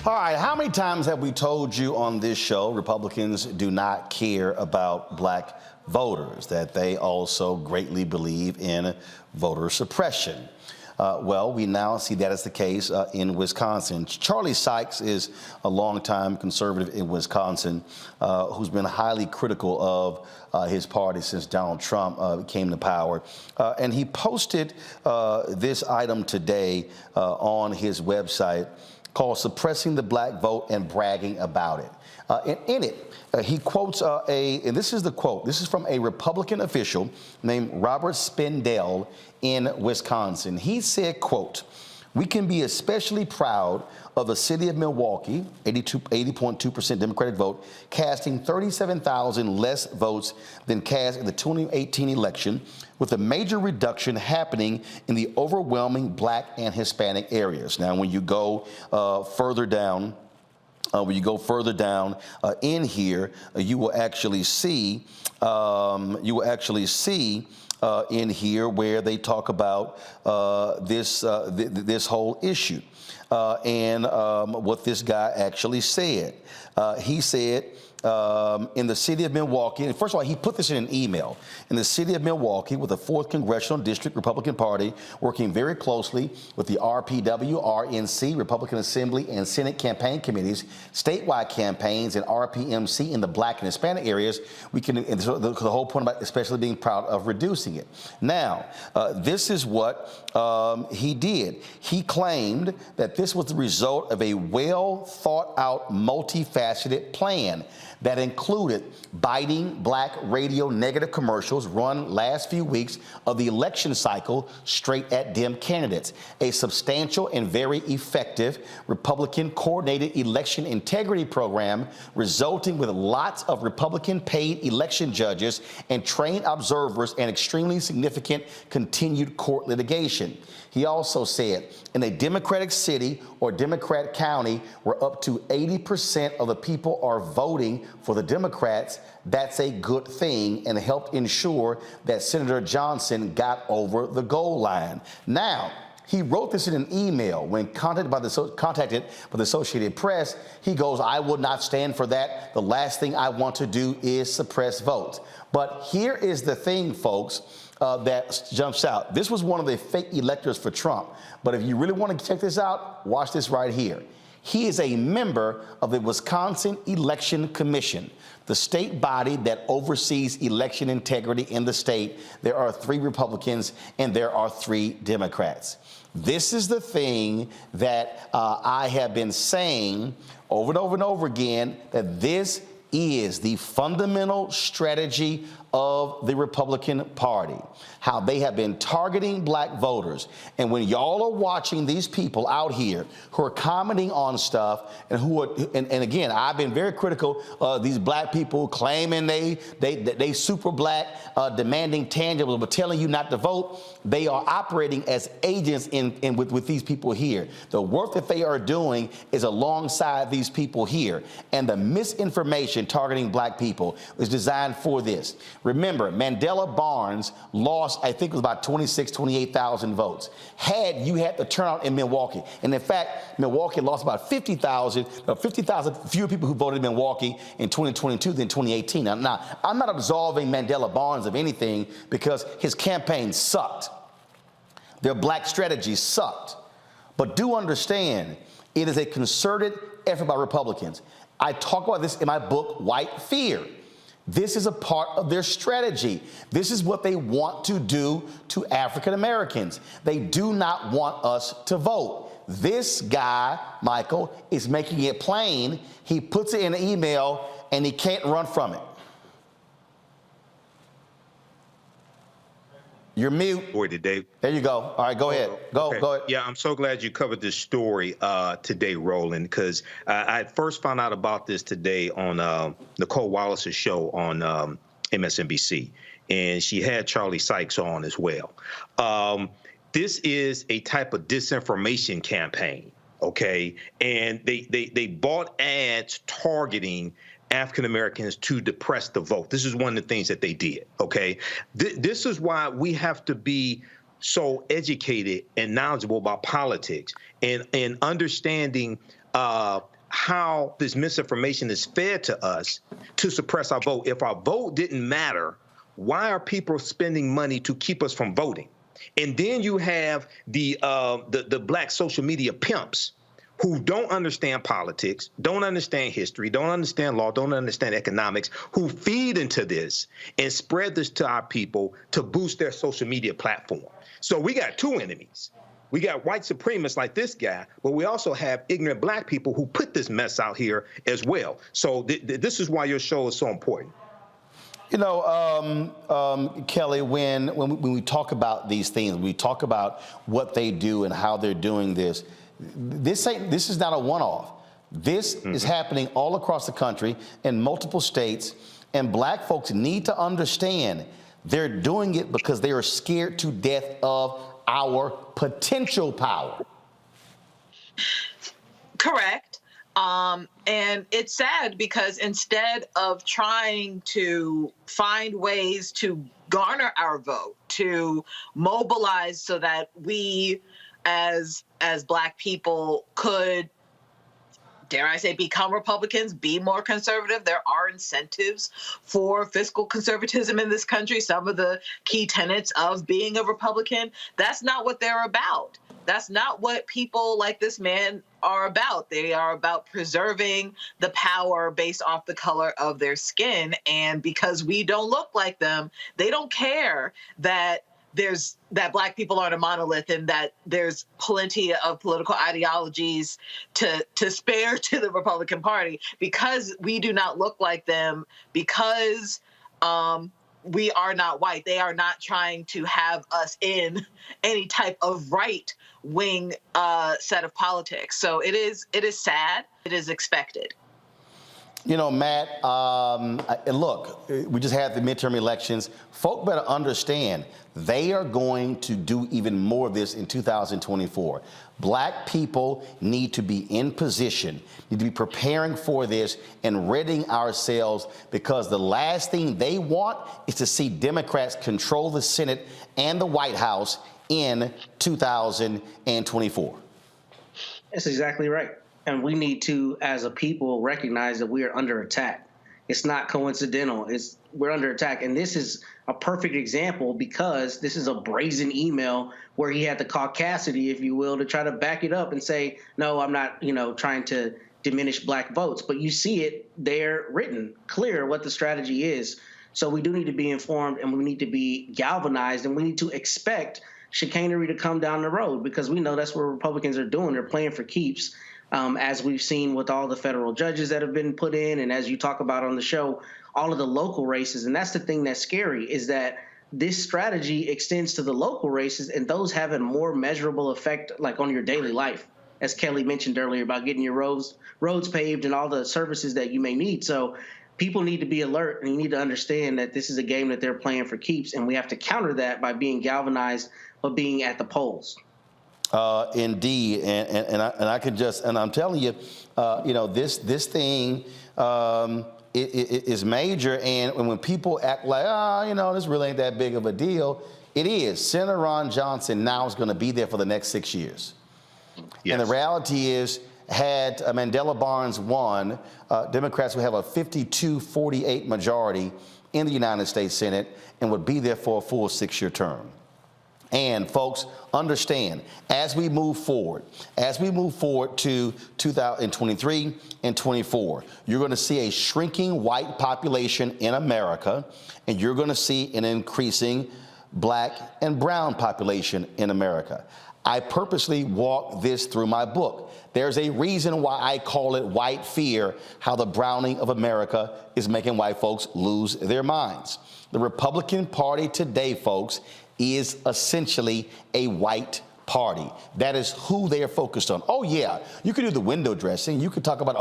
All right, how many times have we told you on this show Republicans do not care about black voters, that they also greatly believe in voter suppression? Well, we now see that as the case in Wisconsin. Charlie Sykes is a longtime conservative in Wisconsin who's been highly critical of his party since Donald Trump came to power. And he posted this item today on his website called Suppressing the Black Vote and Bragging About It. In it, he quotes and this is the quote, this is from a Republican official named Robert Spindell in Wisconsin. He said, quote, "We can be especially proud of the city of Milwaukee, 80.2% Democratic vote, casting 37,000 less votes than cast in the 2018 election, with a major reduction happening in the overwhelming black and Hispanic areas." Now, when you go further down, in here, you will actually see in here where they talk about this whole issue and what this guy actually said. He said, in the city of Milwaukee, and first of all, he put this in an email. In the city of Milwaukee, with the 4th Congressional District Republican Party working very closely with the RPW, RNC, Republican Assembly, and Senate campaign committees, statewide campaigns, and RPMC in the black and Hispanic areas, we can, and so the whole point about especially being proud of reducing it. Now, this is what he did. He claimed that this was the result of a well thought out, multifaceted plan that included biting black radio negative commercials run last few weeks of the election cycle straight at Dem candidates, a substantial and very effective Republican coordinated election integrity program resulting with lots of Republican paid election judges and trained observers and extremely significant continued court litigation. He also said, in a Democratic city or Democrat county where up to 80% of the people are voting for the Democrats, that's a good thing and helped ensure that Senator Johnson got over the goal line. Now, he wrote this in an email when contacted by the Associated Press. He goes, "I will not stand for that. The last thing I want to do is suppress votes." But here is the thing, folks, that jumps out. This was one of the fake electors for Trump. But if you really want to check this out, watch this right here. He is a member of the Wisconsin Election Commission, the state body that oversees election integrity in the state. There are 3 Republicans and there are 3 Democrats. This is the thing that I have been saying over and over and over again, that this is the fundamental strategy of the Republican Party, how they have been targeting black voters. And when y'all are watching these people out here who are commenting on stuff and who are, and again, I've been very critical of these black people claiming they super black, demanding tangibles, but telling you not to vote. They are operating as agents with these people here. The work that they are doing is alongside these people here. And the misinformation targeting black people is designed for this. Remember, Mandela Barnes lost, I think it was about 28,000 votes. Had you had the turnout in Milwaukee, and in fact, Milwaukee lost about 50,000 fewer people who voted in Milwaukee in 2022 than 2018. Now, I'm not absolving Mandela Barnes of anything because his campaign sucked. Their black strategy sucked. But do understand, it is a concerted effort by Republicans. I talk about this in my book, White Fear. This is a part of their strategy. This is what they want to do to African Americans. They do not want us to vote. This guy, Michael, is making it plain. He puts it in an email and he can't run from it. You're mute. Today. There you go. All right, go ahead. Go ahead. Yeah, I'm so glad you covered this story today, Roland, because I first found out about this today on Nicole Wallace's show on MSNBC, and she had Charlie Sykes on as well. This is a type of disinformation campaign, okay? And they bought ads targeting African Americans to depress the vote. This is one of the things that they did, okay? This is why we have to be so educated and knowledgeable about politics and understanding how this misinformation is fed to us to suppress our vote. If our vote didn't matter, why are people spending money to keep us from voting? And then you have the black social media pimps who don't understand politics, don't understand history, don't understand law, don't understand economics, who feed into this and spread this to our people to boost their social media platform. So we got two enemies. We got white supremacists like this guy, but we also have ignorant black people who put this mess out here as well. So this is why your show is so important. You know, Kelly, when we talk about these things, we talk about what they do and how they're doing this. This is not a one-off. This is happening all across the country in multiple states, and black folks need to understand they're doing it because they are scared to death of our potential power. Correct. And it's sad because instead of trying to find ways to garner our vote, to mobilize so that we as black people could, dare I say, become Republicans, be more conservative. There are incentives for fiscal conservatism in this country, some of the key tenets of being a Republican. That's not what they're about. That's not what people like this man are about. They are about preserving the power based off the color of their skin. And because we don't look like them, they don't care that black people aren't a monolith and that there's plenty of political ideologies to spare to the Republican Party. Because we do not look like them, because we are not white, they are not trying to have us in any type of right-wing set of politics. So it is sad. It is expected. You know, Matt, look, we just had the midterm elections. Folk better understand they are going to do even more of this in 2024. Black people need to be in position, need to be preparing for this and readying ourselves, because the last thing they want is to see Democrats control the Senate and the White House in 2024. That's exactly right. And we need to, as a people, recognize that we are under attack. It's not coincidental. We're under attack. And this is a perfect example because this is a brazen email where he had to call Cassidy, if you will, to try to back it up and say, no, I'm not, trying to diminish black votes. But you see it there written, clear what the strategy is. So we do need to be informed, and we need to be galvanized, and we need to expect chicanery to come down the road, because we know that's what Republicans are doing. They're playing for keeps. As we've seen with all the federal judges that have been put in, and as you talk about on the show, all of the local races. And that's the thing that's scary, is that this strategy extends to the local races, and those have a more measurable effect, like on your daily life, as Kelly mentioned earlier, about getting your roads paved and all the services that you may need. So people need to be alert, and you need to understand that this is a game that they're playing for keeps, and we have to counter that by being galvanized, but being at the polls. Indeed, and I can just, and I'm telling you, this thing it is major, and when people act like, this really ain't that big of a deal, it is. Senator Ron Johnson now is going to be there for the next 6 years. Yes. And the reality is, had Mandela Barnes won, Democrats would have a 52-48 majority in the United States Senate and would be there for a full 6-year term. And folks, understand, as we move forward to 2023 and 24, you're going to see a shrinking white population in America, and you're going to see an increasing black and brown population in America. I purposely walk this through my book. There's a reason why I call it white fear, how the browning of America is making white folks lose their minds. The Republican Party today, folks, is essentially a white party. That is who they are focused on. Oh, yeah, you can do the window dressing. You can talk about,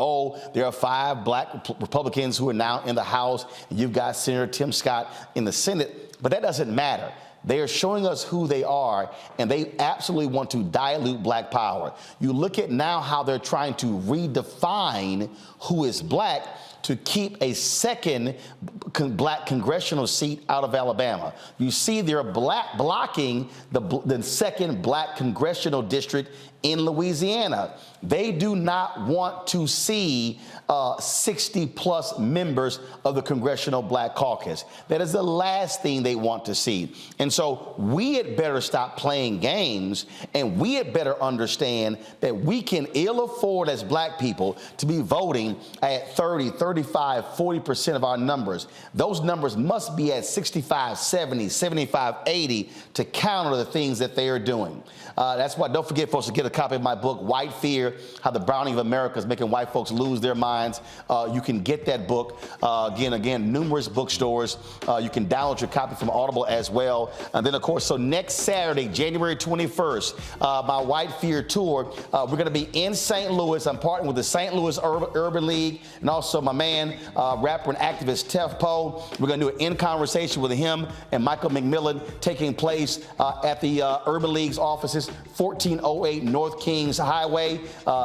there are 5 black Republicans who are now in the House. You've got Senator Tim Scott in the Senate, but that doesn't matter. They are showing us who they are, and they absolutely want to dilute black power. You look at now how they're trying to redefine who is black to keep a second black congressional seat out of Alabama. You see they're blocking the second black congressional district in Louisiana. They do not want to see 60-plus members of the Congressional Black Caucus. That is the last thing they want to see. And so we had better stop playing games, and we had better understand that we can ill afford as black people to be voting at 30, 35, 40% of our numbers. Those numbers must be at 65, 70, 75, 80 to counter the things that they are doing. That's why, don't forget, folks, to get a copy of my book, White Fear, How the Browning of America is Making White Folks Lose Their Minds. You can get that book, again, numerous bookstores. You can download your copy from Audible as well. And then, of course, so next Saturday, January 21st, my White Fear tour, we're going to be in St. Louis. I'm partnering with the St. Louis Urban League and also my man, rapper and activist Tef Poe. We're going to do an in-conversation with him and Michael McMillan, taking place at the Urban League's offices, 1408 North Kings Highway,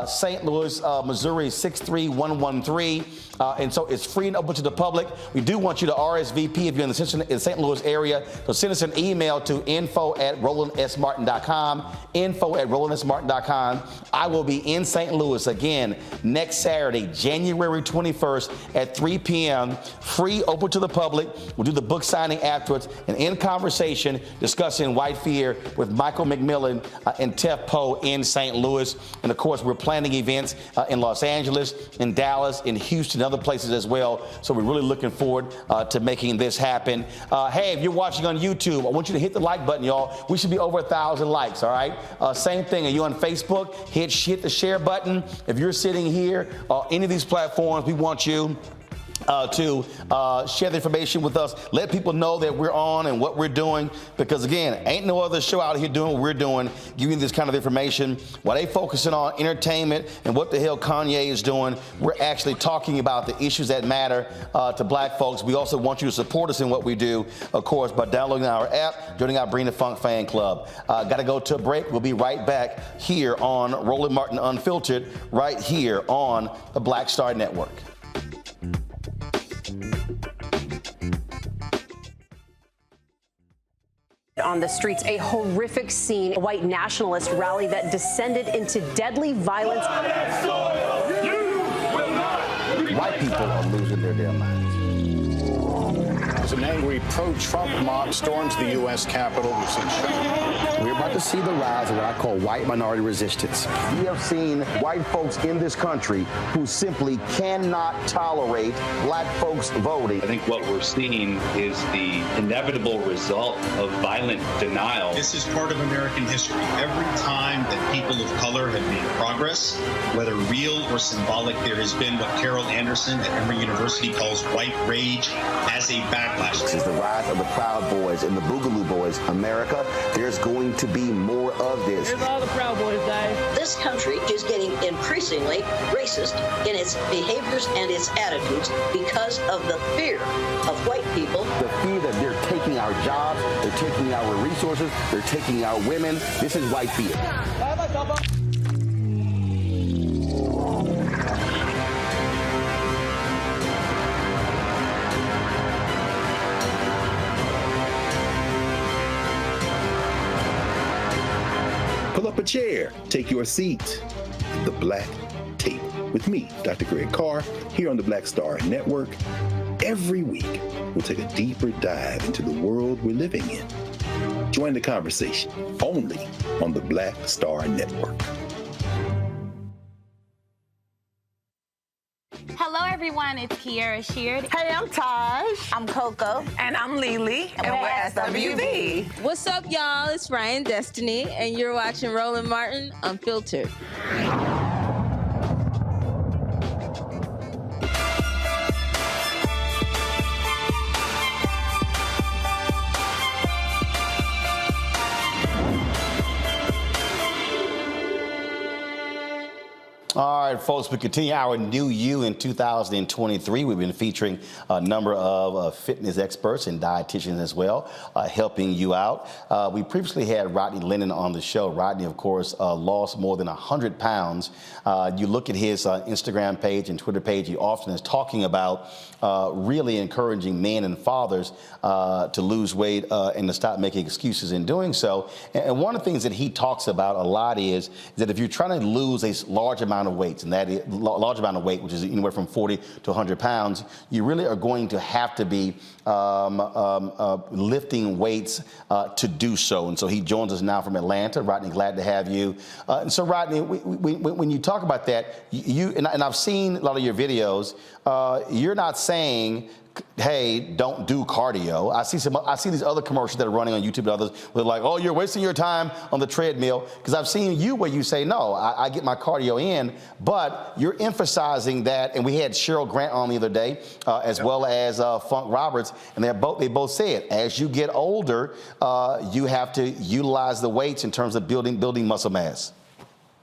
St. Louis, Missouri 63113. And so it's free and open to the public. We do want you to RSVP if you're in the St. Louis area. So send us an email to info@RolandSMartin.com, info@RolandSMartin.com. I will be in St. Louis again next Saturday, January 21st at 3 p.m. Free, open to the public. We'll do the book signing afterwards, and in conversation discussing White Fear with Michael McMillan and Tef Poe in St. Louis. And of course, we're planning events in Los Angeles, in Dallas, in Houston, and other places as well. So we're really looking forward to making this happen. Hey, if you're watching on YouTube, I want you to hit the like button, y'all. We should be over 1,000 likes, all right? Same thing. Are you on Facebook? Hit the share button. If you're sitting here, any of these platforms, we want you to share the information with us. Let people know that we're on and what we're doing, because again, ain't no other show out here doing what we're doing, giving this kind of information. While they focusing on entertainment and what the hell Kanye is doing, we're actually talking about the issues that matter to black folks. We also want you to support us in what we do, of course, by downloading our app, joining our Bring the Funk fan club. Got to go to a break. We'll be right back here on Roland Martin Unfiltered, right here on the Black Star Network. On the streets, a horrific scene, a white nationalist rally that descended into deadly violence. White people are losing their damn minds. as an angry pro-Trump mob storms the U.S. Capitol. We're about to see the rise of what I call white minority resistance. We have seen white folks in this country who simply cannot tolerate black folks voting. I think what we're seeing is the inevitable result of violent denial. This is part of American history. Every time that people of color have made progress, whether real or symbolic, there has been what Carol Anderson at Emory University calls white rage as a backlash. This is the rise of the Proud Boys and the Boogaloo Boys. America, there's going to be more of this. Here's all the Proud Boys, guys. This country is getting increasingly racist in its behaviors and its attitudes because of the fear of white people. The fear that they're taking our jobs, they're taking our resources, they're taking our women. This is white fear. Pull up a chair, take your seat at the Black Table with me, Dr. Greg Carr, here on the Black Star Network. Every week, we'll take a deeper dive into the world we're living in. Join the conversation only on the Black Star Network. Hello, everyone. It's Kiara Sheard. Hey, I'm Taj. I'm Coco. And I'm Lily. And we're SWV. What's up, y'all? It's Ryan Destiny, and you're watching Roland Martin Unfiltered. All right, folks, we continue our New You in 2023. We've been featuring a number of fitness experts and dietitians as well, helping you out. We previously had Rodney Lennon on the show. Rodney, of course, lost more than 100 pounds. You look at his Instagram page and Twitter page, he often is talking about really encouraging men and fathers to lose weight and to stop making excuses in doing so. And one of the things that he talks about a lot is that if you're trying to lose a large amount of weight, and that is large amount of weight, which is anywhere from 40 to 100 pounds, you really are going to have to be lifting weights to do so. And so he joins us now from Atlanta. Rodney, glad to have you. And so, Rodney, when you talk about that, and I've seen a lot of your videos, you're not saying, hey, don't do cardio. I see these other commercials that are running on YouTube and others where they're like, oh, you're wasting your time on the treadmill. Because I've seen you where you say, no, I get my cardio in, but you're emphasizing that. And we had Cheryl Grant on the other day, as well as Funk Roberts, and they both said, as you get older, you have to utilize the weights in terms of building muscle mass.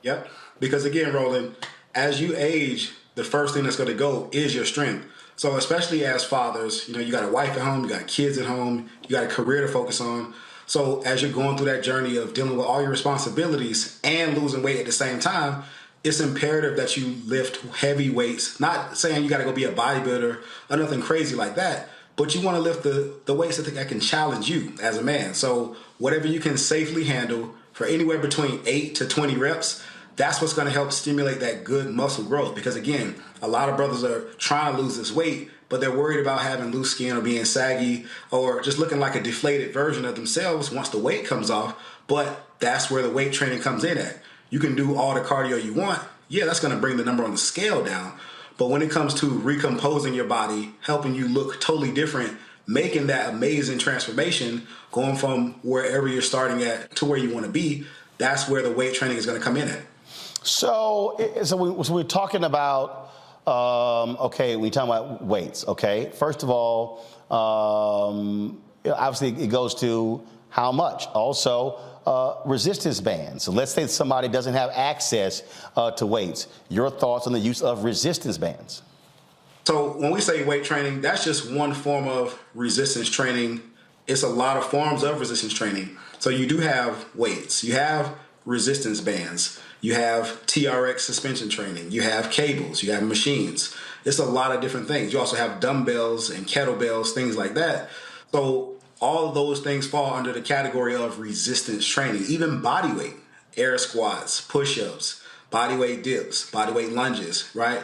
Yep, because again, Roland, as you age, the first thing that's going to go is your strength. So especially as fathers, you got a wife at home, you got kids at home, you got a career to focus on. So as you're going through that journey of dealing with all your responsibilities and losing weight at the same time, it's imperative that you lift heavy weights. Not saying you got to go be a bodybuilder or nothing crazy like that, but you want to lift the weights that can challenge you as a man. So whatever you can safely handle for anywhere between 8 to 20 reps, that's what's going to help stimulate that good muscle growth. Because again, a lot of brothers are trying to lose this weight, but they're worried about having loose skin or being saggy or just looking like a deflated version of themselves once the weight comes off. But that's where the weight training comes in at. You can do all the cardio you want. Yeah, that's going to bring the number on the scale down. But when it comes to recomposing your body, helping you look totally different, making that amazing transformation, going from wherever you're starting at to where you want to be, that's where the weight training is going to come in at. So we're talking about, okay, we're talking about weights, okay? First of all, obviously it goes to how much. Also, resistance bands. So let's say somebody doesn't have access to weights. Your thoughts on the use of resistance bands? So when we say weight training, that's just one form of resistance training. It's a lot of forms of resistance training. So you do have weights. You have resistance bands. You have TRX suspension training. You have cables. You have machines. It's a lot of different things. You also have dumbbells and kettlebells, things like that. So all of those things fall under the category of resistance training. Even body weight, air squats, push-ups, body weight dips, body weight lunges, right?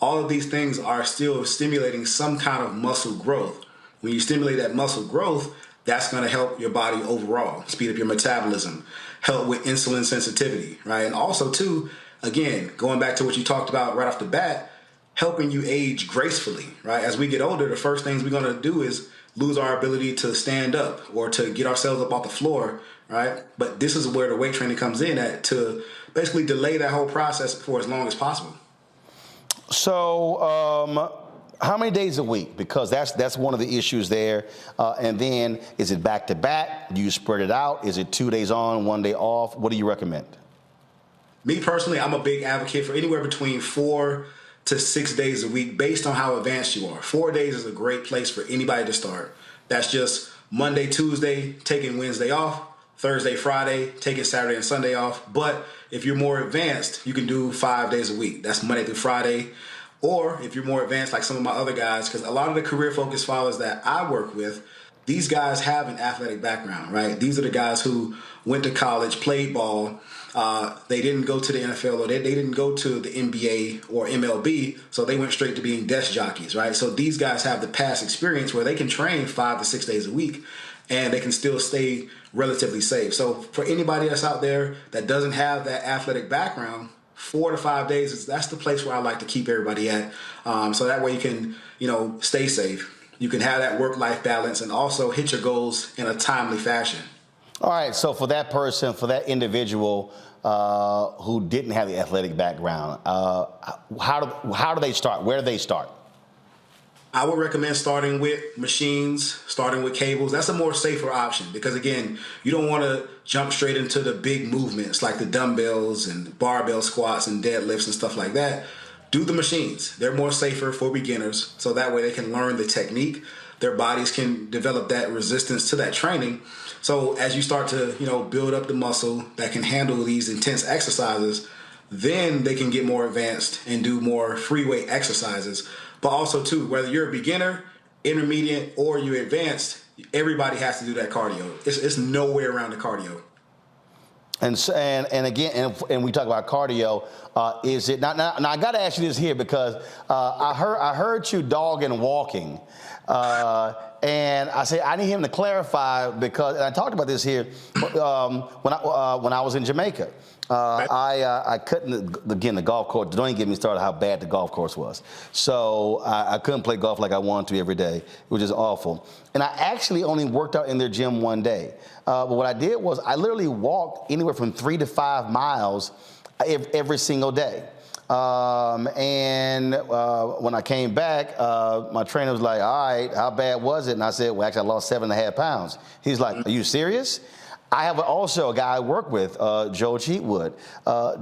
All of these things are still stimulating some kind of muscle growth. When you stimulate that muscle growth, that's going to help your body overall, speed up your metabolism, help with insulin sensitivity, right? And also, too, again, going back to what you talked about right off the bat, helping you age gracefully, right? As we get older, the first things we're going to do is lose our ability to stand up or to get ourselves up off the floor, right? But this is where the weight training comes in at, to basically delay that whole process for as long as possible. So, how many days a week? Because that's one of the issues there. And then, is it back to back? Do you spread it out? Is it 2 days on, 1 day off? What do you recommend? Me personally, I'm a big advocate for anywhere between 4 to 6 days a week based on how advanced you are. 4 days is a great place for anybody to start. That's just Monday, Tuesday, taking Wednesday off, Thursday, Friday, taking Saturday and Sunday off. But if you're more advanced, you can do 5 days a week. That's Monday through Friday. Or if you're more advanced, like some of my other guys, because a lot of the career focused fathers that I work with, these guys have an athletic background, right? These are the guys who went to college, played ball. They didn't go to the NFL, or they didn't go to the NBA or MLB, so they went straight to being desk jockeys, right? So these guys have the past experience where they can train 5 to 6 days a week, and they can still stay relatively safe. So for anybody that's out there that doesn't have that athletic background, 4 to 5 days, that's the place where I like to keep everybody at. So that way you can, stay safe. You can have that work-life balance and also hit your goals in a timely fashion. All right, so for that person, for that individual who didn't have the athletic background, how do they start? Where do they start? I would recommend starting with machines, starting with cables. That's a more safer option because, again, you don't want to jump straight into the big movements like the dumbbells and barbell squats and deadlifts and stuff like that. Do the machines. They're more safer for beginners, so that way they can learn the technique. Their bodies can develop that resistance to that training. So as you start to, build up the muscle that can handle these intense exercises, then they can get more advanced and do more free weight exercises. But also, too, whether you're a beginner, intermediate, or you're advanced, everybody has to do that cardio. It's no way around the cardio. And again, we talk about cardio. Is it now? I got to ask you this here because I heard you dogging walking, and I said I need him to clarify because and I talked about this here when I was in Jamaica. I couldn't, again, the golf course, don't even get me started how bad the golf course was. So I couldn't play golf like I wanted to every day. It was just awful. And I actually only worked out in their gym one day. But what I did was I literally walked anywhere from 3 to 5 miles every single day. And when I came back, my trainer was like, all right, how bad was it? And I said, well, actually, I lost 7.5 pounds. He's like, are you serious? I have also a guy I work with, Joe Cheatwood.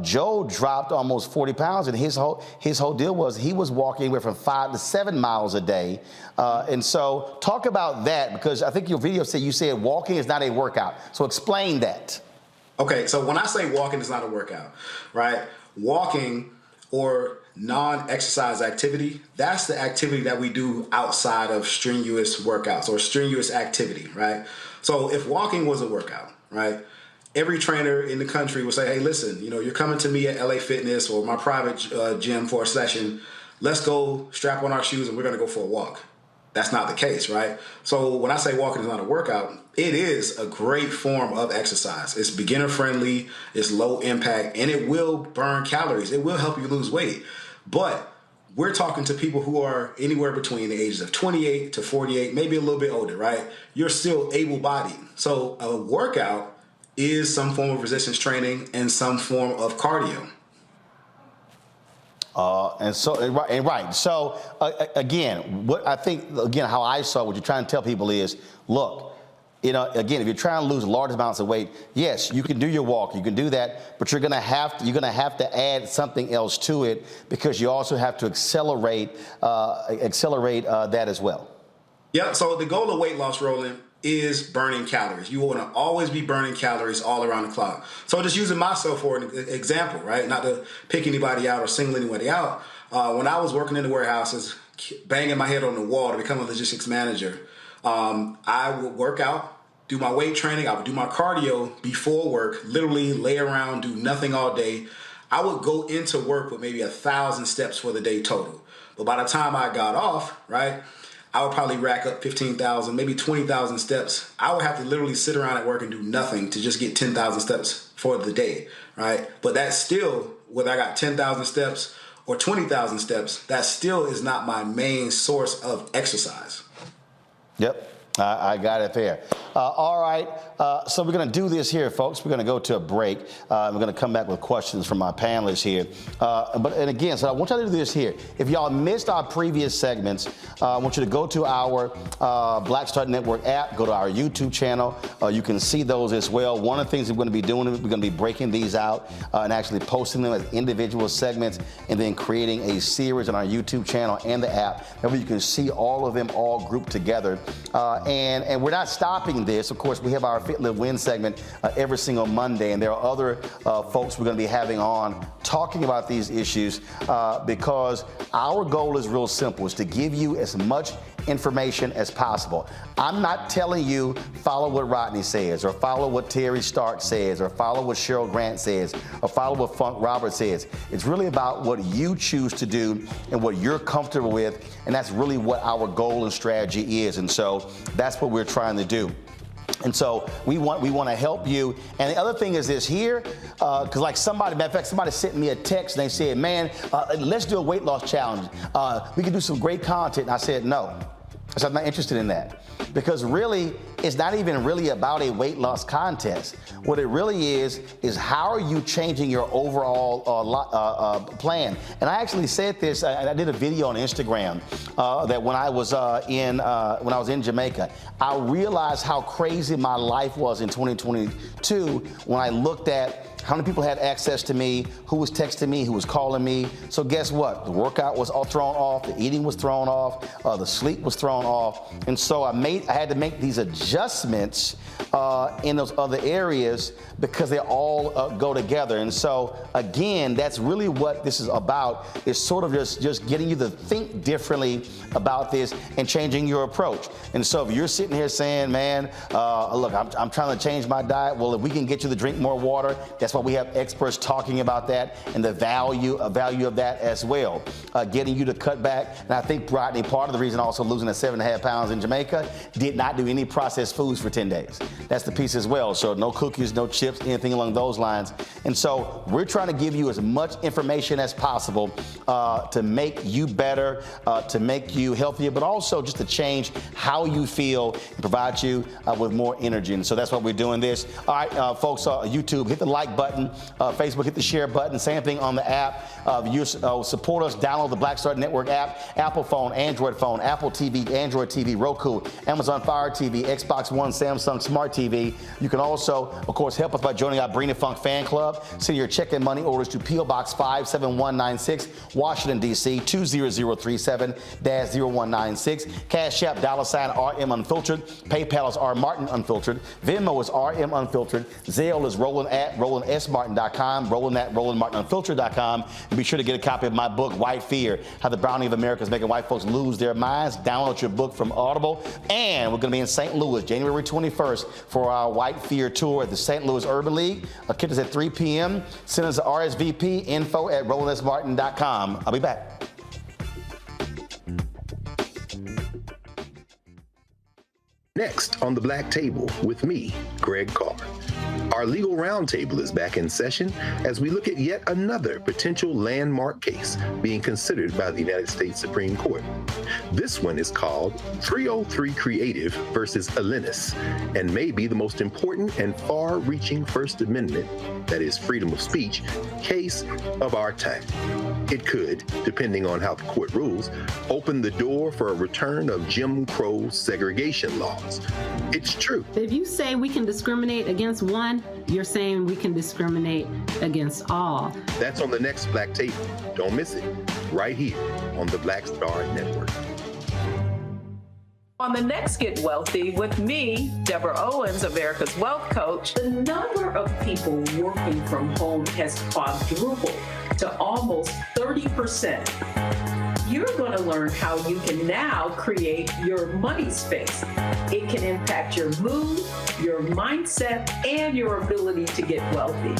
Joe dropped almost 40 pounds, and his whole deal was he was walking anywhere from 5 to 7 miles a day. And so talk about that, because I think your video said you said walking is not a workout. So explain that. Okay, so when I say walking is not a workout, right? Walking or non-exercise activity, that's the activity that we do outside of strenuous workouts or strenuous activity, right? So if walking was a workout, right, every trainer in the country would say, hey, listen, you're coming to me at LA Fitness or my private gym for a session. Let's go strap on our shoes and we're going to go for a walk. That's not the case, right? So when I say walking is not a workout, it is a great form of exercise. It's beginner friendly, it's low impact, and it will burn calories. It will help you lose weight. But we're talking to people who are anywhere between the ages of 28 to 48, maybe a little bit older, right? You're still able-bodied. So a workout is some form of resistance training and some form of cardio. Right. So again, what I think, how I saw what you're trying to tell people is, look, again, if you're trying to lose large amounts of weight, yes, you can do your walk, you can do that, but you're gonna have to add something else to it because you also have to accelerate that as well. Yeah. So the goal of weight loss, Roland, is burning calories. You want to always be burning calories all around the clock. So just using myself for an example, right? Not to pick anybody out or single anybody out. When I was working in the warehouses, banging my head on the wall to become a logistics manager, I would work out, do my weight training, I would do my cardio before work, literally lay around, do nothing all day. I would go into work with maybe 1,000 steps for the day total. But by the time I got off, right, I would probably rack up 15,000, maybe 20,000 steps. I would have to literally sit around at work and do nothing to just get 10,000 steps for the day, right? But that's still, whether I got 10,000 steps or 20,000 steps, that still is not my main source of exercise. Yep, I got it there. All right, so we're going to do this here, folks. We're going to go to a break. We're going to come back with questions from our panelists here. And again, so I want y'all to do this here. If y'all missed our previous segments, I want you to go to our Black Star Network app, go to our YouTube channel. You can see those as well. One of the things we're going to be doing, we're going to be breaking these out and actually posting them as individual segments and then creating a series on our YouTube channel and the app. That way you can see all of them all grouped together. And we're not stopping this. Of course, we have our Fit, Live, Win segment every single Monday, and there are other folks we're going to be having on talking about these issues because our goal is real simple, is to give you as much information as possible. I'm not telling you follow what Rodney says or follow what Terry Stark says or follow what Cheryl Grant says or follow what Funk Roberts says. It's really about what you choose to do and what you're comfortable with, and that's really what our goal and strategy is. And so that's what we're trying to do. And so we want to help you. And the other thing is this here, because like somebody, matter of fact, somebody sent me a text and they said, man, let's do a weight loss challenge. We can do some great content. And I said, no. I said, I'm not interested in that. Because really, it's not even really about a weight loss contest. What it really is how are you changing your overall plan? And I actually said this, I did a video on Instagram that when I was in Jamaica, I realized how crazy my life was in 2022 when I looked at how many people had access to me, who was texting me, who was calling me. So guess what? The workout was all thrown off, the eating was thrown off, the sleep was thrown off. And so I had to make these adjustments in those other areas because they all go together. And so again, that's really what this is about, is sort of just getting you to think differently about this and changing your approach. And so if you're sitting here saying, man, look, I'm trying to change my diet. Well, if we can get you to drink more water, that's why we have experts talking about that and the value of that as well. Getting you to cut back. And I think, Rodney, part of the reason also losing the 7.5 pounds in Jamaica, did not do any processed foods for 10 days. That's the piece as well. So no cookies, no chips, anything along those lines. And so we're trying to give you as much information as possible to make you better, to make you healthier, but also just to change how you feel and provide you with more energy. And so that's why we're doing this. All right, folks, YouTube, hit the like button. Facebook, hit the share button. Same thing on the app. You support us, download the Black Star Network app, Apple phone, Android phone, Apple TV, Android TV, Roku, Amazon Fire TV, Xbox One, Samsung Smart TV. You can also, of course, help us by joining our Bring the Funk fan club. Send your check and money orders to P.O. Box 57196, Washington, D.C. 20037-0196. Cash App, $RM Unfiltered. PayPal is R Martin Unfiltered. Venmo is RM Unfiltered. Zelle is Roland at RolandSMartin.com, Roland at RolandMartinUnfiltered.com. And be sure to get a copy of my book, White Fear, How the Browning of America is Making White Folks Lose Their Minds. Download your book from Audible. And we're going to be in St. Louis, January 21st for our White Fear tour at the St. Louis Urban League. Our kid is at 3 p.m. Send us RSVP, info at RolandSMartin.com. I'll be back. Next on the Black Table with me, Greg Carr. Our legal roundtable is back in session as we look at yet another potential landmark case being considered by the United States Supreme Court. This one is called 303 Creative versus Alennis, and may be the most important and far-reaching First Amendment, that is freedom of speech, case of our time. It could, depending on how the court rules, open the door for a return of Jim Crow segregation laws. It's true. If you say we can discriminate against one, you're saying we can discriminate against all. That's on the next Black Table. Don't miss it. Right here on the Black Star Network. On the next Get Wealthy with me, Deborah Owens, America's Wealth Coach, the number of people working from home has quadrupled to almost 30%. You're going to learn how you can now create your money space. It can impact your mood, your mindset, and your ability to get wealthy.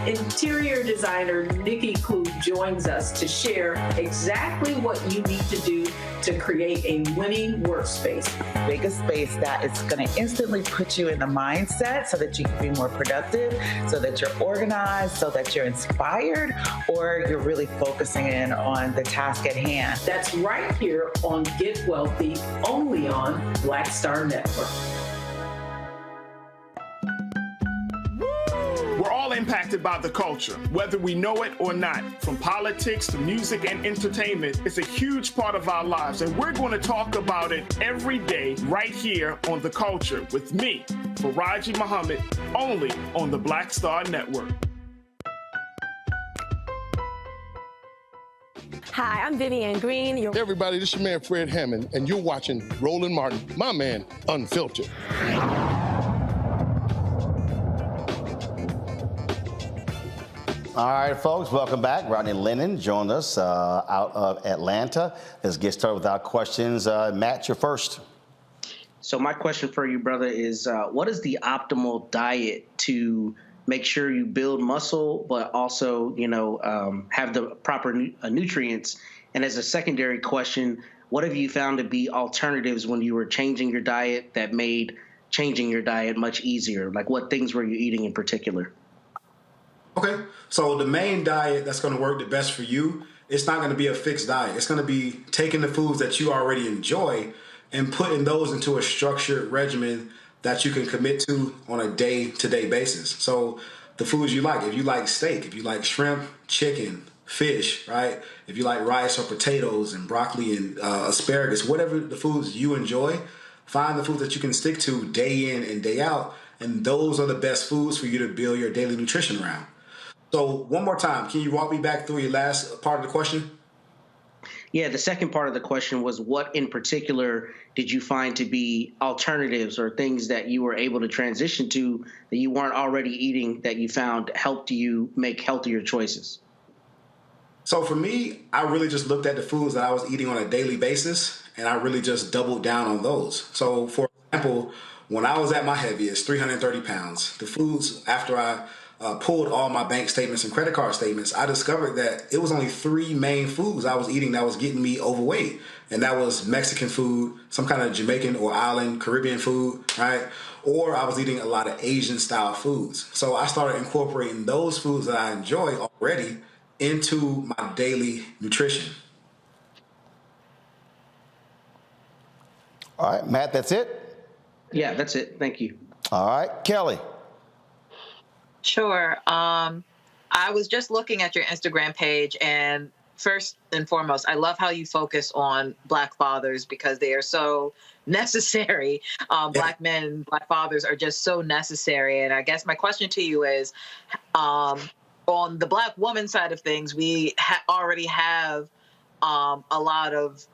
Interior designer Nikki Klug joins us to share exactly what you need to do to create a winning workspace. Make a space that is going to instantly put you in the mindset so that you can be more productive, so that you're organized, so that you're inspired, or you're really focusing in on the task at hand. That's right here on Get Wealthy, only on Black Star Network. We're all impacted by the culture, whether we know it or not. From politics to music and entertainment, it's a huge part of our lives, and we're going to talk about it every day right here on The Culture with me, Faraji Muhammad, only on the Black Star Network. Hi, I'm Vivian Green. Hey everybody, this is your man Fred Hammond, and you're watching Roland Martin, my man, Unfiltered. All right, folks, welcome back. Rodney Lennon joined us out of Atlanta. Let's get started with our questions. Matt, you're first. So my question for you, brother, is what is the optimal diet to make sure you build muscle, but also, have the proper nutrients? And as a secondary question, what have you found to be alternatives when you were changing your diet that made changing your diet much easier? Like, what things were you eating in particular? Okay, so the main diet that's going to work the best for you, it's not going to be a fixed diet. It's going to be taking the foods that you already enjoy and putting those into a structured regimen that you can commit to on a day-to-day basis. So the foods you like, if you like steak, if you like shrimp, chicken, fish, right? If you like rice or potatoes and broccoli and asparagus, whatever the foods you enjoy, find the foods that you can stick to day in and day out, and those are the best foods for you to build your daily nutrition around. So one more time, can you walk me back through your last part of the question? Yeah, the second part of the question was what in particular did you find to be alternatives or things that you were able to transition to that you weren't already eating that you found helped you make healthier choices? So for me, I really just looked at the foods that I was eating on a daily basis, and I really just doubled down on those. So for example, when I was at my heaviest, 330 pounds, the foods after I pulled all my bank statements and credit card statements, I discovered that it was only 3 main foods I was eating that was getting me overweight. And that was Mexican food, some kind of Jamaican or island Caribbean food, right? Or I was eating a lot of Asian style foods. So I started incorporating those foods that I enjoy already into my daily nutrition. All right, Matt, that's it? Yeah, that's it. Thank you. All right, Kelly. Sure. I was just looking at your Instagram page, and first and foremost, I love how you focus on Black fathers because they are so necessary. Black men, Black fathers are just so necessary. And I guess my question to you is, on the Black woman side of things, we already have a lot of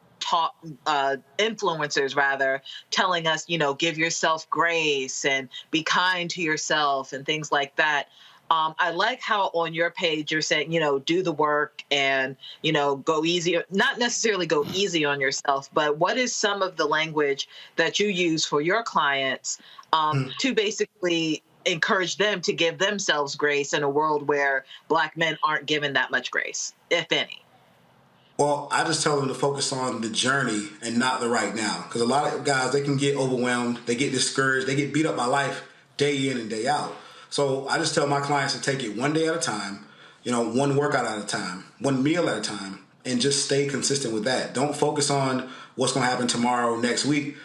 influencers rather telling us, give yourself grace and be kind to yourself and things like that. I like how on your page you're saying, do the work and, go easy, not necessarily go easy on yourself, but what is some of the language that you use for your clients to basically encourage them to give themselves grace in a world where Black men aren't given that much grace, if any? Well, I just tell them to focus on the journey and not the right now. Because a lot of guys, they can get overwhelmed, they get discouraged, they get beat up by life day in and day out. So I just tell my clients to take it one day at a time, one workout at a time, one meal at a time, and just stay consistent with that. Don't focus on what's going to happen tomorrow, next week.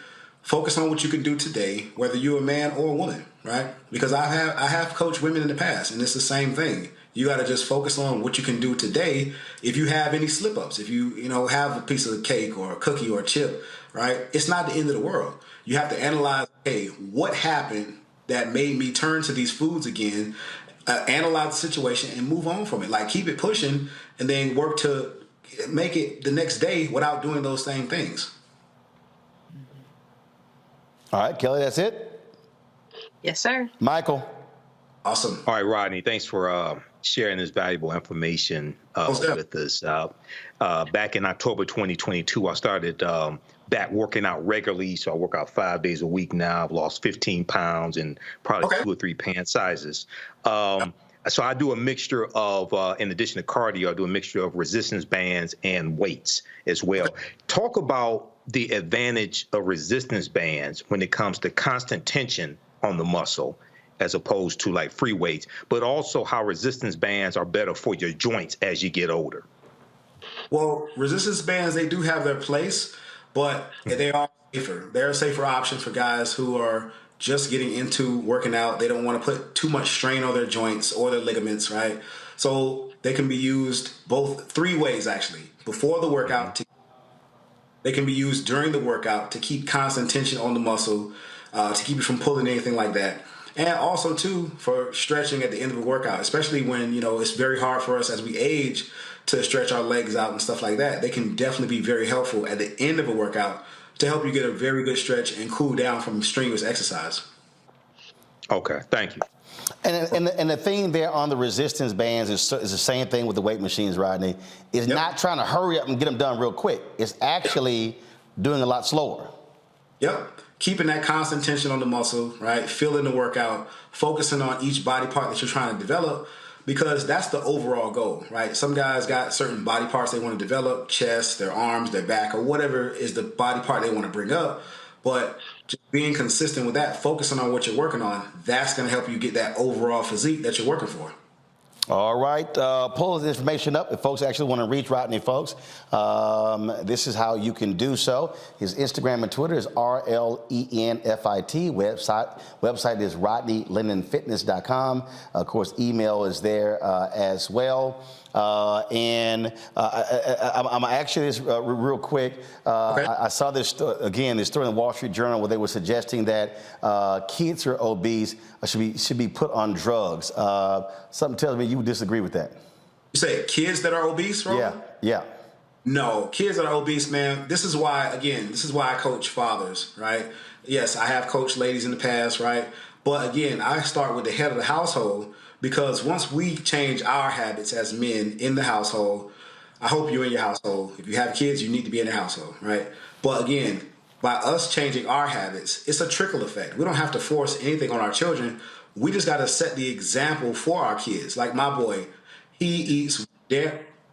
Focus on what you can do today, whether you're a man or a woman, right? Because I have coached women in the past, and it's the same thing. You got to just focus on what you can do today. If you have any slip-ups, if you have a piece of cake or a cookie or a chip, right? It's not the end of the world. You have to analyze, hey, what happened that made me turn to these foods again, analyze the situation and move on from it. Like keep it pushing and then work to make it the next day without doing those same things. All right, Kelly, that's it? Yes, sir. Michael. Awesome. All right, Rodney, thanks for sharing this valuable information with us. Back in October 2022, I started back working out regularly. So I work out 5 days a week now. I've lost 15 pounds and probably 2 or 3 pant sizes. So I do a mixture of, in addition to cardio, I do a mixture of resistance bands and weights as well. Talk about the advantage of resistance bands when it comes to constant tension on the muscle, as opposed to like free weights, but also how resistance bands are better for your joints as you get older. Well, resistance bands, they do have their place, but they are safer. They're a safer option for guys who are just getting into working out. They don't want to put too much strain on their joints or their ligaments, right? So they can be used both 3 ways, actually. Before the workout, they can be used during the workout to keep constant tension on the muscle, to keep you from pulling anything like that. And also, too, for stretching at the end of a workout, especially when, it's very hard for us as we age to stretch our legs out and stuff like that. They can definitely be very helpful at the end of a workout to help you get a very good stretch and cool down from strenuous exercise. Okay, thank you. And the thing there on the resistance bands is the same thing with the weight machines, Rodney. It's not trying to hurry up and get them done real quick. It's actually doing a lot slower. Yep. Keeping that constant tension on the muscle, right? Feeling the workout, focusing on each body part that you're trying to develop, because that's the overall goal, right? Some guys got certain body parts they want to develop, chest, their arms, their back, or whatever is the body part they want to bring up. But just being consistent with that, focusing on what you're working on, that's going to help you get that overall physique that you're working for. All right, pull this information up if folks actually want to reach Rodney, folks. This is how you can do so. His Instagram and Twitter is RLENFIT. Website is RodneyLennonFitness.com. Of course, email is there as well. I'm actually this real quick. I saw this this story in the Wall Street Journal where they were suggesting that kids who are obese should be put on drugs. Something tells me you would disagree with that. You say kids that are obese, Roland? Yeah. No, kids that are obese, man. This is why I coach fathers, right? Yes, I have coached ladies in the past, right? But again, I start with the head of the household. Because once we change our habits as men in the household, I hope you're in your household. If you have kids, you need to be in the household, right? But again, by us changing our habits, it's a trickle effect. We don't have to force anything on our children. We just got to set the example for our kids. Like my boy, he eats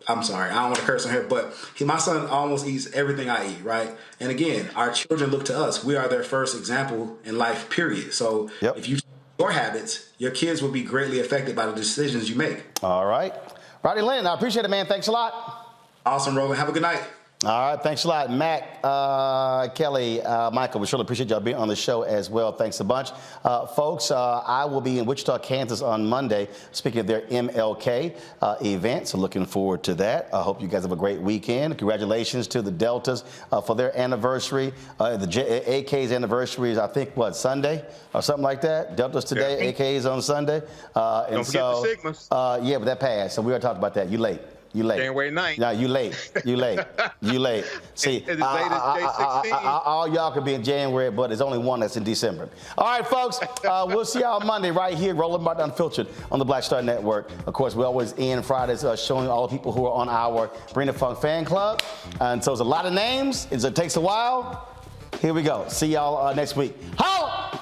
I'm sorry, I don't want to curse on here, but my son almost eats everything I eat, right? And again, our children look to us. We are their first example in life, period. So if you your habits, your kids will be greatly affected by the decisions you make. All right. Rodney Lennon, I appreciate it, man. Thanks a lot. Awesome, Roland. Have a good night. All right, thanks a lot. Mac, Kelly, Michael, we surely appreciate y'all being on the show as well. Thanks a bunch. Folks, I will be in Wichita, Kansas on Monday, speaking of their MLK event, so looking forward to that. I hope you guys have a great weekend. Congratulations to the Deltas for their anniversary. The AK's anniversary is, I think, Sunday or something like that? Deltas today, AK's on Sunday. Don't forget the Sigmas. Yeah, but that passed, so we already talked about that. You late. January 9th. No, you late. See, all y'all could be in January, but there's only one that's in December. All right, folks, we'll see y'all Monday right here, Roland Martin Unfiltered on the Black Star Network. Of course, we always end Fridays showing all the people who are on our Bring the Funk fan club. And so it's a lot of names. It takes a while. Here we go. See y'all next week. Ho!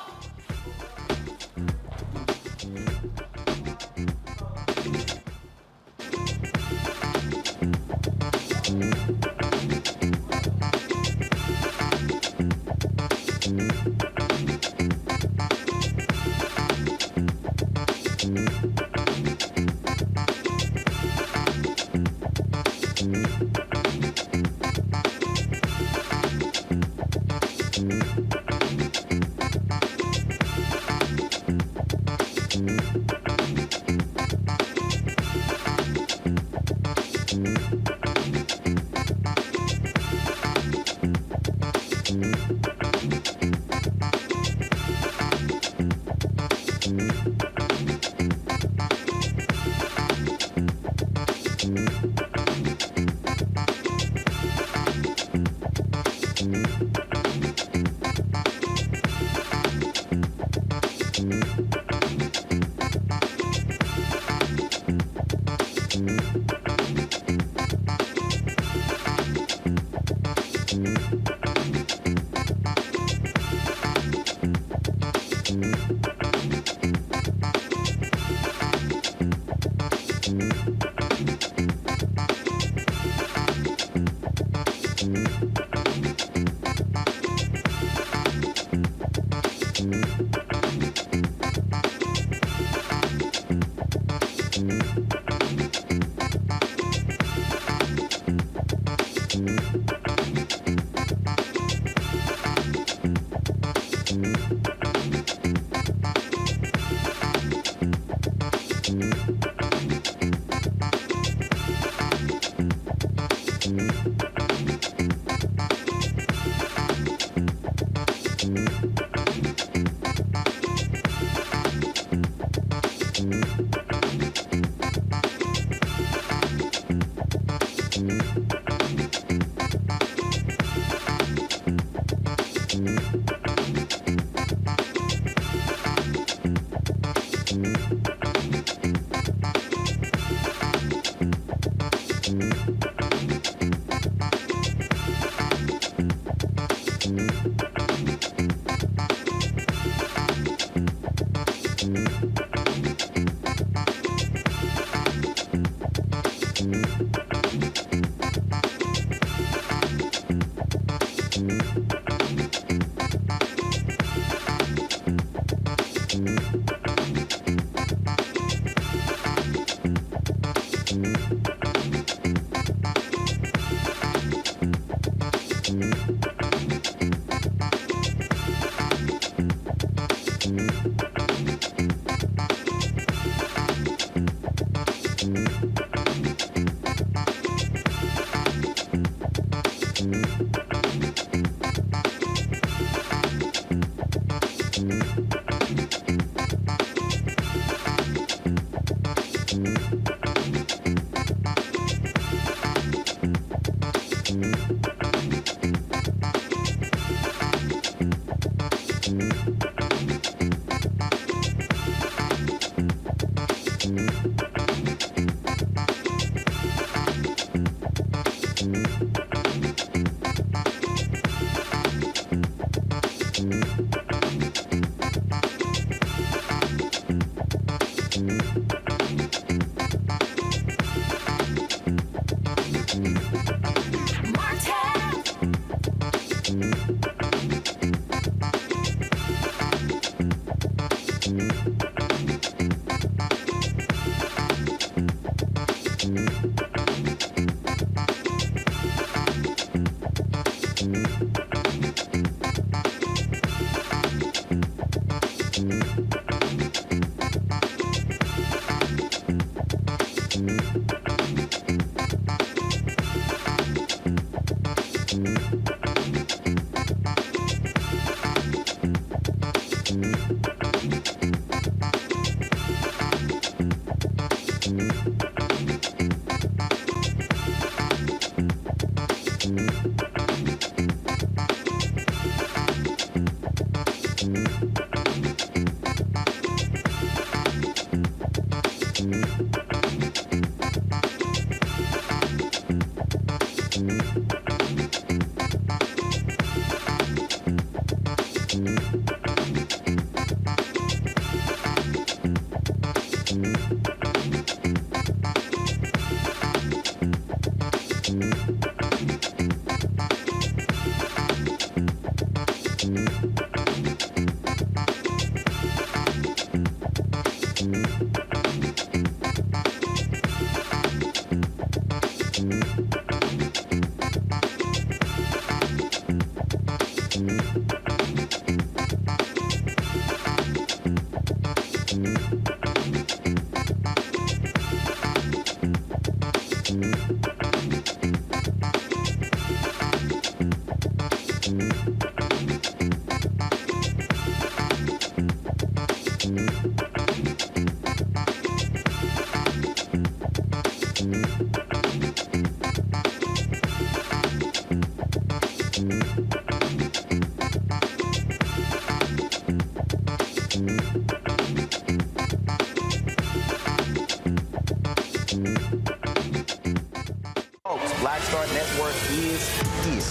Black Star Network is here.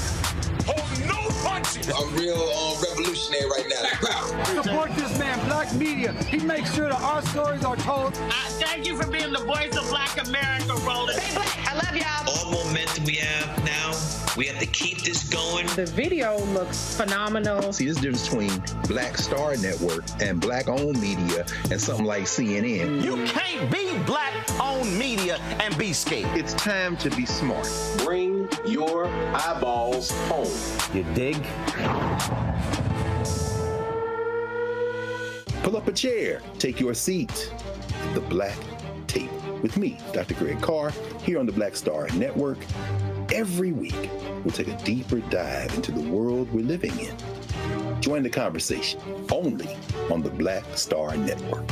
Hold no punches. I'm real revolutionary right now. Support this man, Black Media. He makes sure that our stories are told. Thank you for being the voice of Black America, Roland. Stay black. I love y'all. All momentum we have now, we have to keep this going. The video looks phenomenal. See, there's a difference between Black Star Network and Black-owned media and something like CNN. You can't be Black-owned media and be scared. It's time to be smart. Bring your eyeballs home. You dig? Pull up a chair. Take your seat. The Black Tape. With me, Dr. Greg Carr, here on the Black Star Network. Every week, we'll take a deeper dive into the world we're living in. Join the conversation only on the Black Star Network.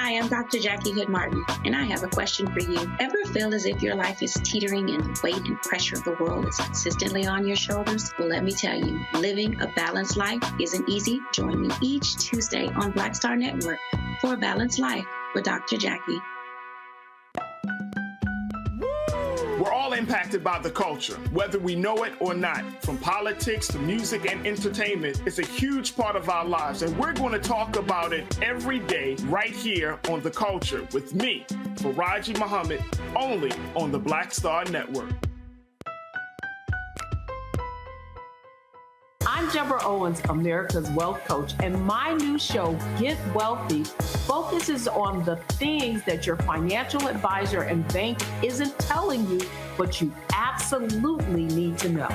Hi, I'm Dr. Jackie Hood Martin, and I have a question for you. Ever feel as if your life is teetering and the weight and pressure of the world is consistently on your shoulders? Well, let me tell you, living a balanced life isn't easy. Join me each Tuesday on Black Star Network for A Balanced Life with Dr. Jackie. We're all impacted by the culture, whether we know it or not. From politics to music and entertainment, it's a huge part of our lives, and we're going to talk about it every day right here on The Culture with me, Faraji Muhammad, only on the Black Star Network. I'm Deborah Owens, America's Wealth Coach, and my new show, Get Wealthy, focuses on the things that your financial advisor and bank isn't telling you, but you absolutely need to know.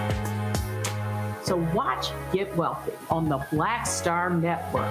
So watch Get Wealthy on the Black Star Network.